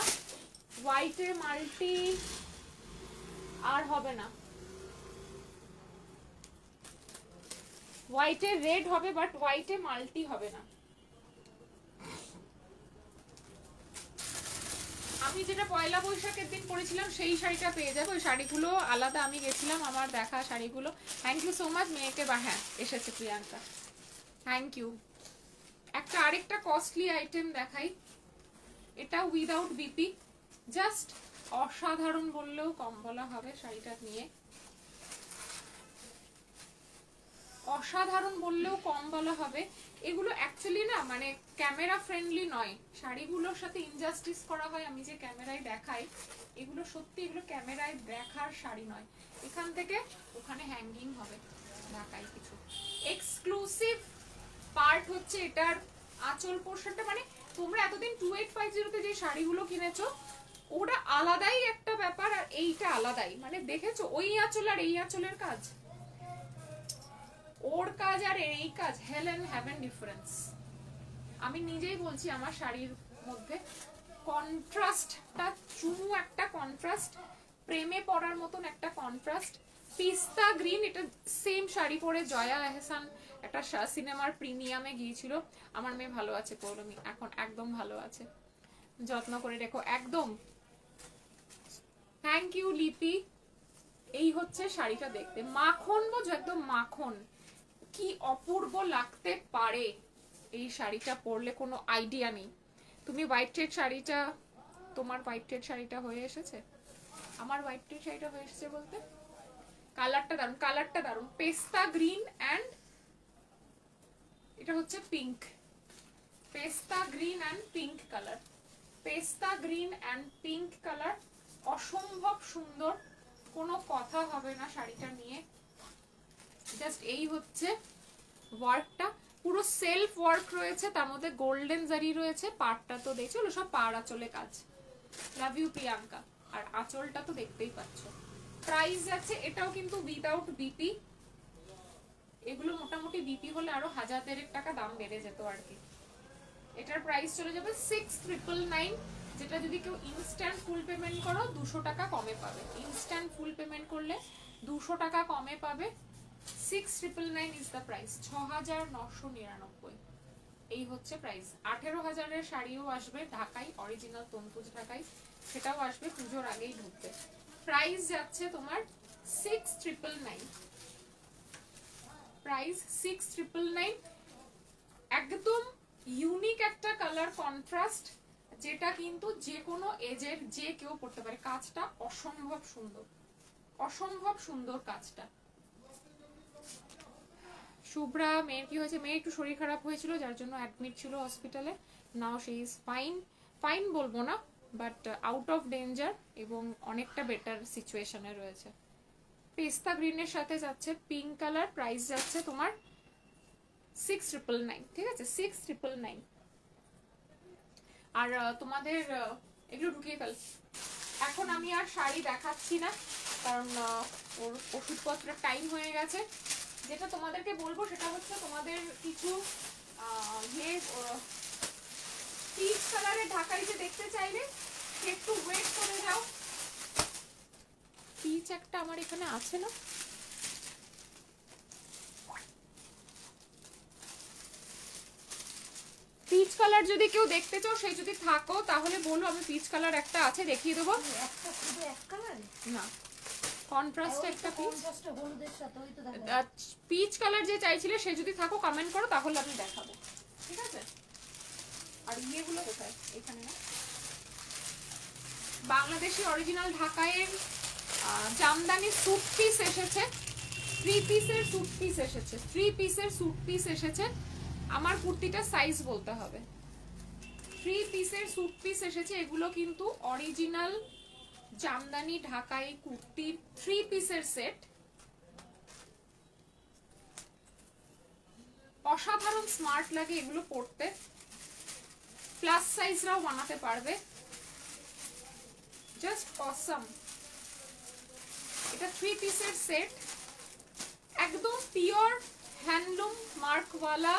হোয়াইটে মাল্টি আর হবে না। হোয়াইটে রেড হবে বাট হোয়াইটে মাল্টি হবে না। আমি যেটা পয়লা বৈশাখের দিন পরেছিলাম সেই শাড়িটা পেয়ে যাবে। ওই শাড়িগুলো আলাদা, আমি গেছিলাম আমার দেখা শাড়িগুলো। থ্যাংক ইউ সো মাচ মেয়েকে, বা হ্যাঁ এসেছে প্রিয়াঙ্কা, থ্যাংক ইউ। একটা আরেকটা কস্টলি আইটেম দেখাই, এটা উইদাউট বিপি, জাস্ট অসাধারণ বললেও কম বলা হবে শাড়িটা নিয়ে, অসাধারণ বললেও কম বলা হবে। এগুলো অ্যাকচুয়ালি না মানে ক্যামেরা ফ্রেন্ডলি নয়, শাড়িগুলোর সাথে ইনজাস্টিস করা হয়। আমি যে ক্যামেরায় দেখাই এগুলো সত্যি, এগুলো ক্যামেরায় দেখার শাড়ি নয়। এখান থেকে ওখানে হ্যাঙ্গিং হবে ঢাকায় কিছু। এক্সক্লুসিভ পার্ট হচ্ছে এটার আঁচল পোর্শনটা, মানে তোমরা এতদিন 2850 তে যে শাড়িগুলো কিনেছো ওটা আলাদাই একটা ব্যাপার, আর এইটা আলাদাই। মানে দেখেছো ওই আঁচল আর এই আঁচলের কাজ, ওর কাজ আর এই কাজ, হেল এন্ড হেভেন ডিফারেন্স। আমি নিজেই বলছি আমার শাড়ির মধ্যে কন্ট্রাস্টটা চুমু একটা কন্ট্রাস্ট, প্রেমে পড়ার মতন একটা কন্ট্রাস্ট। পিস্তা গ্রিন, এটা সেম শাড়ি পরে জয়া আহসান একটা সিনেমার প্রিমিয়ামে গিয়েছিল। আমার মেয়ে ভালো আছে পৌলমি, এখন একদম ভালো আছে, যত্ন করে রেখো একদম। থ্যাংক ইউ লিপি, এই হচ্ছে শাড়িটা দেখতে, মাখন বোঝো, একদম মাখন, কি অপূর্ব লাগতে পারে এই শাড়িটা পরলে কোনো আইডিয়া নেই। তুমি হোয়াইট থ্রেড শাড়িটা, তোমার হোয়াইট থ্রেড শাড়িটা হয়ে এসেছে? আমার হোয়াইট থ্রেড শাড়িটা হয়ে এসেছে বলতে কালারটা দারুন, কালারটা দারুন, পেস্তা গ্রিন অ্যান্ড এটা হচ্ছে পিঙ্ক, পেস্তা গ্রিন অ্যান্ড পিঙ্ক কালার, পেস্তা গ্রিন অ্যান্ড পিঙ্ক কালার, অসম্ভব সুন্দর, কোনো কথা হবে না শাড়িটা নিয়ে। জাস্ট এই হচ্ছে ওয়ার্কটা, পুরো সেলফ ওয়ার্ক রয়েছে, তার মধ্যে গোল্ডেন জারি রয়েছে, পাড়টা তো দেখছো সব পাড় আঁচলে কাজ, লাভ ইউ প্রিয়াঙ্কা। আর আঁচলটা তো দেখতেই পাচ্ছ। প্রাইস যাচ্ছে, এটাও কিন্তু উইদাউট বিপি, এগুলো মোটামুটি বিপি হলে আরো 1000 টাকা দাম বেড়ে যেত আর কি। এটার প্রাইস চলে যাবে 6999, যেটা যদি কেউ ইনস্ট্যান্ট ফুল পেমেন্ট করো 200 টাকা কমে পাবে, ইনস্ট্যান্ট ফুল পেমেন্ট করলে 200 টাকা কমে পাবে। 6999 ইজ দ্য প্রাইস, 6999, এই হচ্ছে প্রাইস। 18000 শাড়িও আসবে ঢাকাই, অরিজিনাল তন্তুজ ঢাকাই, সেটাও আসবে পুজোর আগেই ঢুকবে। প্রাইস যাচ্ছে তোমার 6999, প্রাইস 6999, একদম ইউনিক একটা কালার কন্ট্রাস্ট, যেটা কিন্তু যে কোনো এজের যে কেউ পড়তে পারে। কাজটা অসম্ভব সুন্দর, অসম্ভব সুন্দর কাজটা। শুভ্রা, মেয়ের কি হয়েছে? মেয়ের একটু শরীর খারাপ হয়েছিল, যার জন্য অ্যাডমিট ছিল হসপিটালে। Now she is fine, fine বলবো না, বাট আউট অফ ডেঞ্জার এবং অনেকটা বেটার সিচুয়েশনে রয়েছে। পেস্তা গ্রিনের সাথে যাচ্ছে পিঙ্ক কালার, প্রাইস যাচ্ছে তোমার 6999, ঠিক আছে, 6999। আর তোমাদের এগুলো ঢুকিয়ে ফেল। এখন আমি আর শাড়ি দেখাচ্ছি না, কারণ ওর ওষুধপত্রের টাইম হয়ে গেছে। যেটা তোমাদেরকে বলবো সেটা হচ্ছে তোমাদের কিছু পিচ কালারের ঢাকাই যে দেখতে চাইলে একটু ওয়েট করে যাও। পিচ একটা আমার এখানে আছে না, পিচ কালার যদি কেউ দেখতে চাও, সেই যদি থাকো তাহলে বলো, আমি পিচ কালার একটা আছে দেখিয়ে দেবো। একটা শুধু এক কালারে না, কন্ট্রাস্ট একটা পিচ, হলুদের সাথে ওই তো দেখো পিচ কালার যে চাইছিলে সে যদি থাকো কমেন্ট করো, তাহলে আমি দেখাবো, ঠিক আছে। আর ইয়েগুলো কোথায়? এখানে না, বাংলাদেশি অরিজিনাল ঢাকাইয়ের জামদানি স্যুট পিস এসেছে, 3 পিসের স্যুট পিস এসেছে, 3 পিসের স্যুট পিস এসেছে। আমার কুর্তিটা সাইজ বলতে হবে। 3 পিসের স্যুট পিস এসেছে, এগুলো কিন্তু অরিজিনাল জামদানি ঢাকাই কুর্তির 3 পিসের সেট। অসাধারণ স্মার্ট লাগে এগুলো পরতে, প্লাস সাইজরাও বানাতে পারবে, জাস্ট অসাম। এটা 3 পিসের সেট, একদম পিওর হ্যান্ডলুম মার্কওয়ালা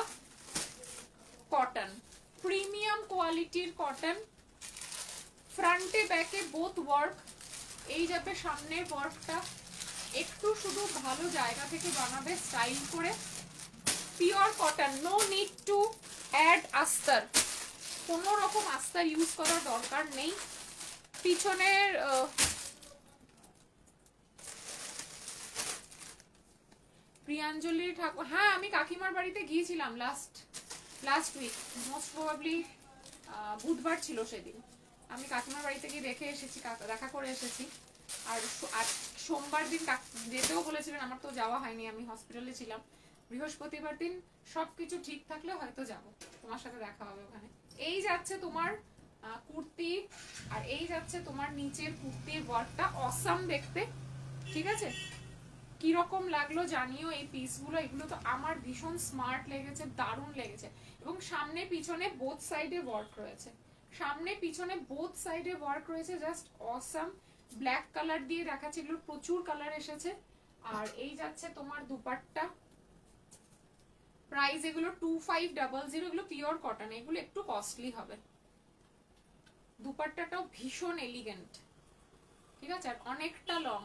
কটন, প্রিমিয়াম কোয়ালিটির কটন। ফ্রন্টে ব্যাকে বোথ ওয়ার্ক, এই যাবে সামনের ওয়ার্কটা, একটু শুধু ভালো জায়গা থেকে বানাবে স্টাইল করে। Pure cotton, no need to add আস্তর, কোনো রকম আস্তর ইউজ করার দরকার নেই। পিছনের প্রিয়াঞ্জলি ঠাকুর, হ্যাঁ আমি কাকিমার বাড়িতে গিয়েছিলাম লাস্ট উইক, মোস্ট প্রবাবলি বুধবার ছিল সেদিন। আমি কাকিমার বাড়িতে গিয়ে দেখে এসেছি, দেখা করে এসেছি। আর সোমবার দিন যেতেও বলেছিলেন, আমার তো যাওয়া হয়নি, আমি হসপিটালে ছিলাম। বৃহস্পতিবার দিন সবকিছু ঠিক থাকলে হয়তো যাব, তোমার সাথে দেখা হবে ওখানে। এই যাচ্ছে তোমার কুর্তি, আর এই যাচ্ছে তোমার নিচের কুর্তির ওয়ার্কটা, অসাম দেখতে, ঠিক আছে। কিরকম লাগলো জানিও এই পিসগুলো, এগুলো তো আমার ভীষণ স্মার্ট লেগেছে, দারুণ লেগেছে। এবং সামনে পিছনে বোথ সাইডে ওয়ার্ক রয়েছে, সামনে পিছনে বোথ সাইডে ওয়ার্ক রয়েছে, জাস্ট অসাম। ব্ল্যাক কালার দিয়ে দেখাচ্ছে, এগুলো প্রচুর কালার এসেছে। আর এই যাচ্ছে তোমার দুপাট্টা, প্রাইস এগুলো 2500, এগুলো পিওর কটন, এগুলো একটু কস্টলি হবে। দুপাট্টাটাও ভীষণ এলিগেন্ট, ঠিক আছে, আর অনেকটা লং।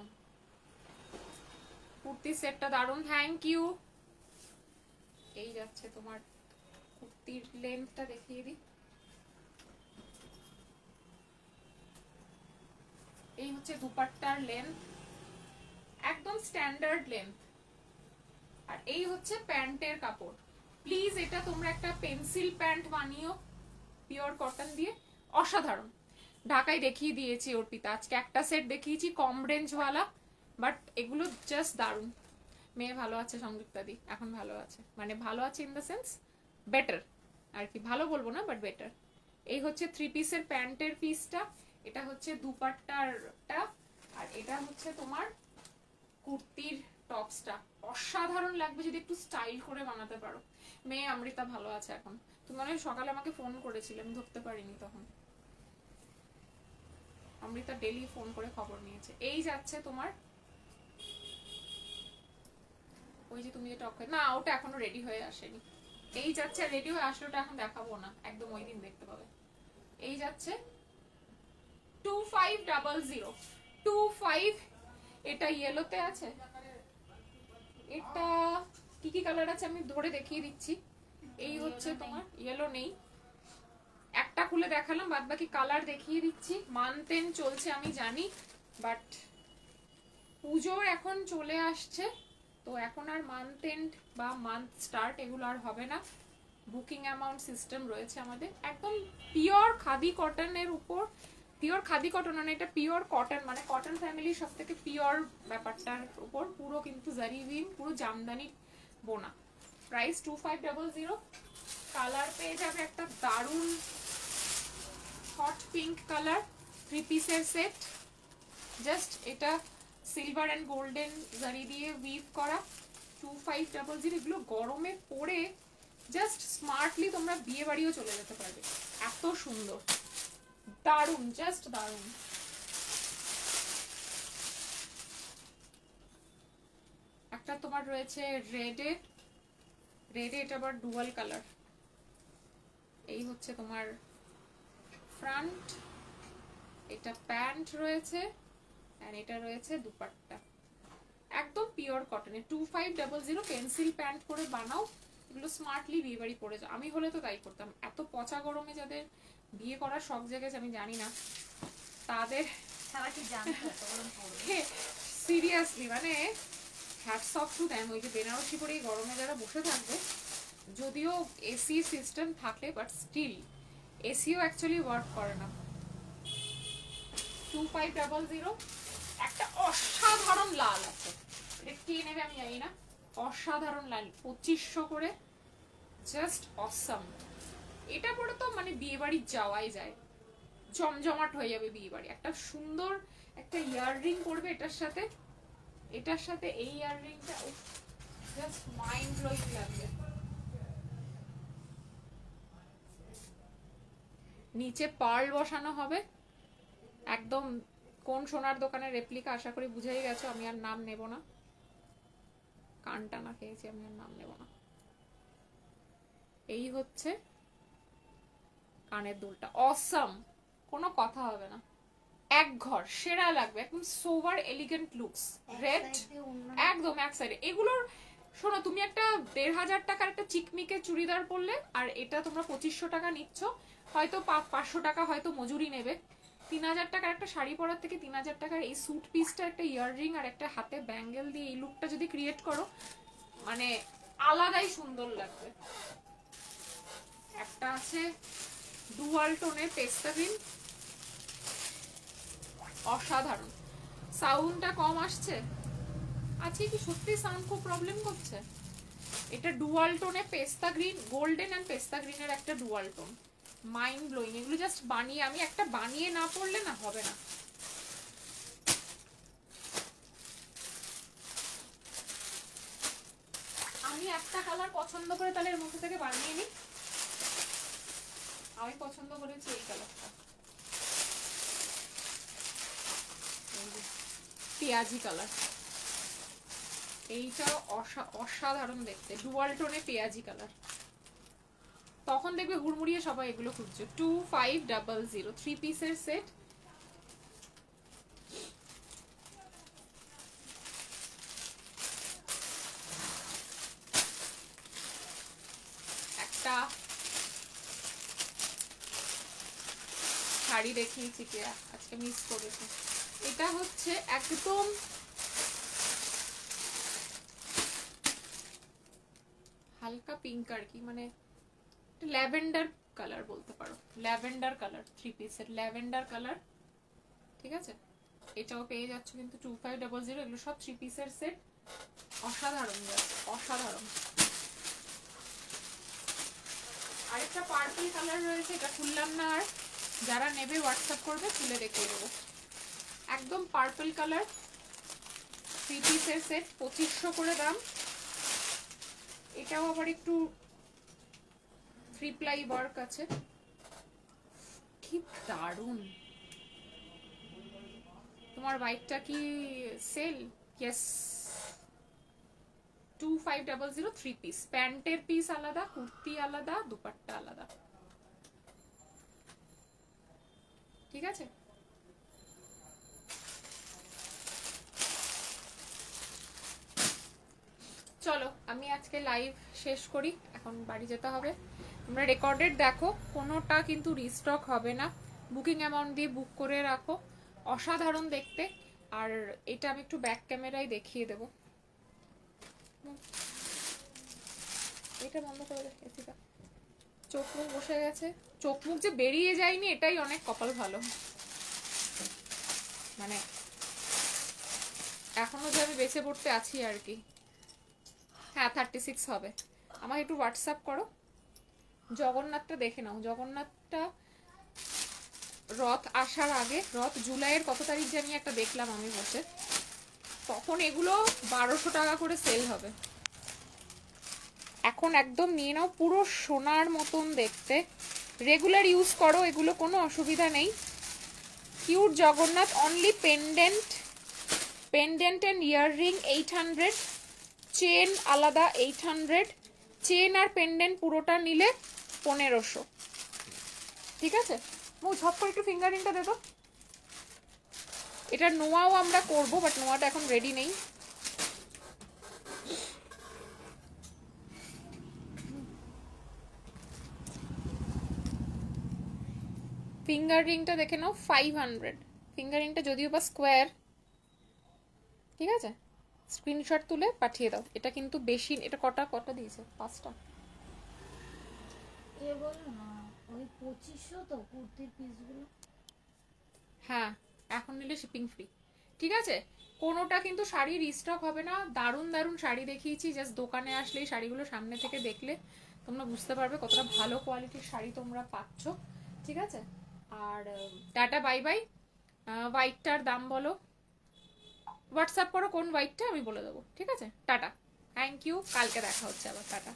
কুর্তি সেটটা দারুণ, থ্যাংক ইউ। এই যাচ্ছে তোমার কুর্তির লেন্থটা দেখিয়ে দিই, এই হচ্ছে দুপাট্টার লেন্থ, একদম স্ট্যান্ডার্ড লেন্থ। আর এই হচ্ছে প্যান্টের কাপড়। প্লিজ এটা তোমরা একটা পেন্সিল প্যান্ট বানিও পিওর কটন দিয়ে, অসাধারণ। ঢাকায় দেখিয়ে দিয়েছি অর্পিতা, আজকে একটা সেট দেখিয়েছি কম রেঞ্জওয়ালা, বাট এগুলো জাস্ট দারুণ। মেয়ে ভালো আছে সংযুক্তা দি, এখন ভালো আছে, মানে ভালো আছে ইন দ্য সেন্স বেটার আর কি, ভালো বলবো না বাট বেটার। এই হচ্ছে 3 পিসের প্যান্টের পিসটা, এটা হচ্ছে দুপাট্টারটা, আর এটা হচ্ছে তোমার কুর্তির টপসটা। অসাধারণ লাগবে যদি একটু স্টাইল করে বানাতে পারো। মেয়ে অমৃতা ভালো আছে এখন, তুমি মানে সকালে আমাকে ফোন করেছিলে, আমি ধরতে পারিনি তখন। অমৃতা ডেলি ফোন করে খবর নিয়েছে। এই যাচ্ছে তোমার ওই যে তুমি যেটা অক্ষয়, না ওটা এখনো রেডি হয়ে আসেনি। এই যাচ্ছে, রেডি হয়ে আসলে ওটা এখন দেখাবো না, একদম ওই দিন দেখতে পাবে। এই যাচ্ছে 2500 25, এটা ইয়েলোতে আছে। এটা কি কি কালার আছে আমি ধরে দেখিয়ে দিচ্ছি। এই হচ্ছে তোমার ইয়েলো নেই, একটা খুলে দেখালাম, বাদ বাকি কালার দেখিয়ে দিচ্ছি। মান্থ এন্ড চলছে আমি জানি, বাট পুজোর এখন চলে আসছে, তো এখন আর মান্থ এন্ড বা মান্থ স্টার্ট এগুলো আর হবে না। বুকিং অ্যামাউন্ট সিস্টেম রয়েছে আমাদের। একদম পিওর খাদি কটনের উপর, পিওর খাদি কটন মানে এটা পিওর কটন, মানে কটন ফ্যামিলির সব থেকে পিওর ব্যাপারটার উপর, পুরো কিন্তু জারি উইন, পুরো জামদানি বোনা। প্রাইস 2500। কালার পেয়ে যাবে একটা দারুণ হট পিঙ্ক কালার, 3 পিসের সেট। জাস্ট এটা সিলভার অ্যান্ড গোল্ডেন জারি দিয়ে উইভ করা, 2500। এগুলো গরমে পরে জাস্ট স্মার্টলি তোমরা বিয়ে বাড়িও চলে যেতে পারবে, এত সুন্দর, দারুণ, জাস্ট দারুণ। একটা তোমার রয়েছে রেডে, এটা আবার ডুয়াল কালার। এই হচ্ছে তোমার ফ্রন্ট, এটা প্যান্ট রয়েছে, আর এটা রয়েছে দুপাট্টা, একদম পিওর কটনে। 2500 পেন্সিল প্যান্ট করে বানাও, এগুলো স্মার্টলি বিয়ে বাড়ি পরে যাও। আমি হলে তো তাই করতাম। এত পচা গরমে যাদের বিয়ে করার শখ জেগেছে আমি জানি না তাদের, তারা কি জানতো সিরিয়াসলি মানে হ্যাটস অফ টু দেম। ওই যে বেনারসি পরে এই গরমে যারা বসে থাকবে, যদিও এসি সিস্টেম থাকলে, বাট স্টিল এসিও অ্যাকচুয়ালি ওয়ার্ক করে না। 2500। একটা অসাধারণ লাল আছে, এটা কে নেবে আমি জানি না, অসাধারণ লাল, 2500 করে, জাস্ট অসাম। এটা পরে তো মানে বিয়ে বাড়ি যাওয়াই যায়, জমজমাট হয়ে যাবে বিয়ে বাড়ি। একটা সুন্দর একটা ইয়াররিং করবে এটার সাথে, এটার সাথে এই ইয়াররিংটা জাস্ট মাইন্ড ব্লোয়িং লাগবে। নিচে পার্ল বসানো হবে, একদম কোন সোনার দোকানের রেপ্লিকা আশা করি বুঝেই গেছো, আমি আর নাম নেব না, কান টানা খেয়েছি, আমি আর নাম নেব না। এই হচ্ছে কানের দুলটা, অসাম, কোনো কথা হবে না, এক ঘর সেরা লাগবে, একদম সোভার এলিগেন্ট লুকস। রেড একদম এক সাইডে। এগুলোর শোনো, তুমি একটা 1500 টাকার একটা চিকমিকে চুড়িদার পরলে, আর এটা তোমরা 2500 টাকা নিচ্ছ, হয়তো 500 টাকা হয়তো মজুরি নেবে। 3000 টাকার একটা শাড়ি পরার থেকে 3000 টাকার এই স্যুট পিসটা, একটা ইয়াররিং আর একটা হাতে ব্যাঙ্গেল দিয়ে এই লুকটা যদি ক্রিয়েট করো, মানে আলাদাই সুন্দর লাগবে। একটা আছে ডুয়াল টোনে পেস্তা গ্রিন, অসাধারণ। সাউন্ডটা কম আসছে, আজকে কি সত্যি সাউন্ড খুব প্রবলেম করছে? এটা ডুয়াল টোনে পেস্তা গ্রিন, গোল্ডেন এন্ড পেস্তা গ্রিনের একটা ডুয়াল টোন, মাইন্ড ব্লোয়িং। এগুলো জাস্ট বানিয়ে, আমি একটা বানিয়ে না পড়লে না হবে না। আমি একটা কালার পছন্দ করে তাহলে এর মধ্যে থেকে বানিয়ে নিই। আমি পছন্দ করেছি এই কালারটা, পেঁয়াজি কালার। এইটা অসাধারণ দেখতে, ডুয়াল টোনে পেঁয়াজি কালার। তখন দেখবে হুড়মুড়িয়ে সবাই এগুলো খুঁজছে। 2500 3 পিসের সেট। একটা শাড়ি দেখিয়েছি কে আজকে মিস করেছে, এটা হচ্ছে একদম হালকা পিঙ্ক আর কি, মানে ল্যাভেন্ডার কালার বলতে পারো, ল্যাভেন্ডার কালার, 3 পিসের ল্যাভেন্ডার কালার। ঠিক আছে, এটাও পেয়ে যাচ্ছ কিন্তু 2500। এগুলো সব 3 পিসের সেট, অসাধারণ জাস্ট অসাধারণ। আরেকটা পার্পল কালার রয়েছে, এটা খুললাম না, আর যারা নেবে হোয়াটসঅ্যাপ করবে, খুলে দেখিয়ে দেবো। একদম পার্পল কালার, 3 পিসের সেট, 2500 করে দাম। এটাও আবার একটু 3 প্লাই ওয়ার্ক আছে, কি দারুণ। তোমার বাইকটা কি সেল? ইয়েস, 2500, 3 পিস, প্যান্টের পিস আলাদা, কুর্তি আলাদা, দুপাট্টা আলাদা। ঠিক আছে, চলো আমি আজকে লাইভ শেষ করি, এখন বাড়ি যেতে হবে। তোমরা রেকর্ডেড দেখো, কোনোটা কিন্তু রিস্টক হবে না, বুকিং অ্যামাউন্ট দিয়ে বুক করে রাখো, অসাধারণ দেখতে। আর এটা আমি একটু ব্যাক ক্যামেরায় দেখিয়ে দেবো। এটা বন্ধ করে দে এসিটা, চোখ মুখ বসে গেছে, চোখ মুখ যে বেরিয়ে যায়নি এটাই অনেক কপাল ভালো। মানে এখনো যে আমি বেঁচে পড়তে আছি আর কি। হ্যাঁ 36 হবে। আমাকে একটু হোয়াটসঅ্যাপ করো, জগন্নাথটা দেখে নাও। জগন্নাথটা রথ আসার আগে, রথ জুলাইয়ের কত তারিখ জানি একটা দেখলাম আমি বসে, তখন এগুলো 1200 টাকা করে সেল হবে। এখন একদম নিয়ে নাও, পুরো সোনার মতন দেখতে, রেগুলার ইউজ করো, এগুলো কোনো অসুবিধা নেই। Cute Jagannath, only pendant and earring 800, chain আলাদা 800, চেন আর পেন্ডেন্ট পুরোটা নিলে 1500। ঠিক আছে, মু ঝপ করে একটু ফিঙ্গারিংটা দেবো। এটা নোয়াও আমরা করব, বাট নোয়াটা এখন রেডি নেই। ফিঙ্গার রিংটা দেখে নাও 500, ফিঙ্গার রিংটা যদিও বা স্কোয়ার। ঠিক আছে, স্ক্রিনশট তুলে পাঠিয়ে দাও। এটা কিন্তু বেশি, এটা কটা দিয়েছে? 5টা। এ বলো না, ওই 2500 তো কুর্তির পিসগুলো। হ্যাঁ, এখন নিলে শিপিং ফ্রি। ঠিক আছে, কোনোটা কিন্তু শাড়ি রিস্টক হবে না। দারুণ দারুণ শাড়ি দেখিয়েছি, জাস্ট দোকানে আসলেই শাড়িগুলো সামনে থেকে দেখলে তোমরা বুঝতে পারবে কতটা ভালো কোয়ালিটির শাড়ি তোমরা পাচ্ছ। ঠিক আছে, আর টাটা বাই বাই। হোয়াইটটার দাম বলো, হোয়াটসঅ্যাপ করো কোন হোয়াইটটা, আমি বলে দেবো। ঠিক আছে, টাটা, থ্যাংক ইউ, কালকে দেখা হচ্ছে আবার, টাটা।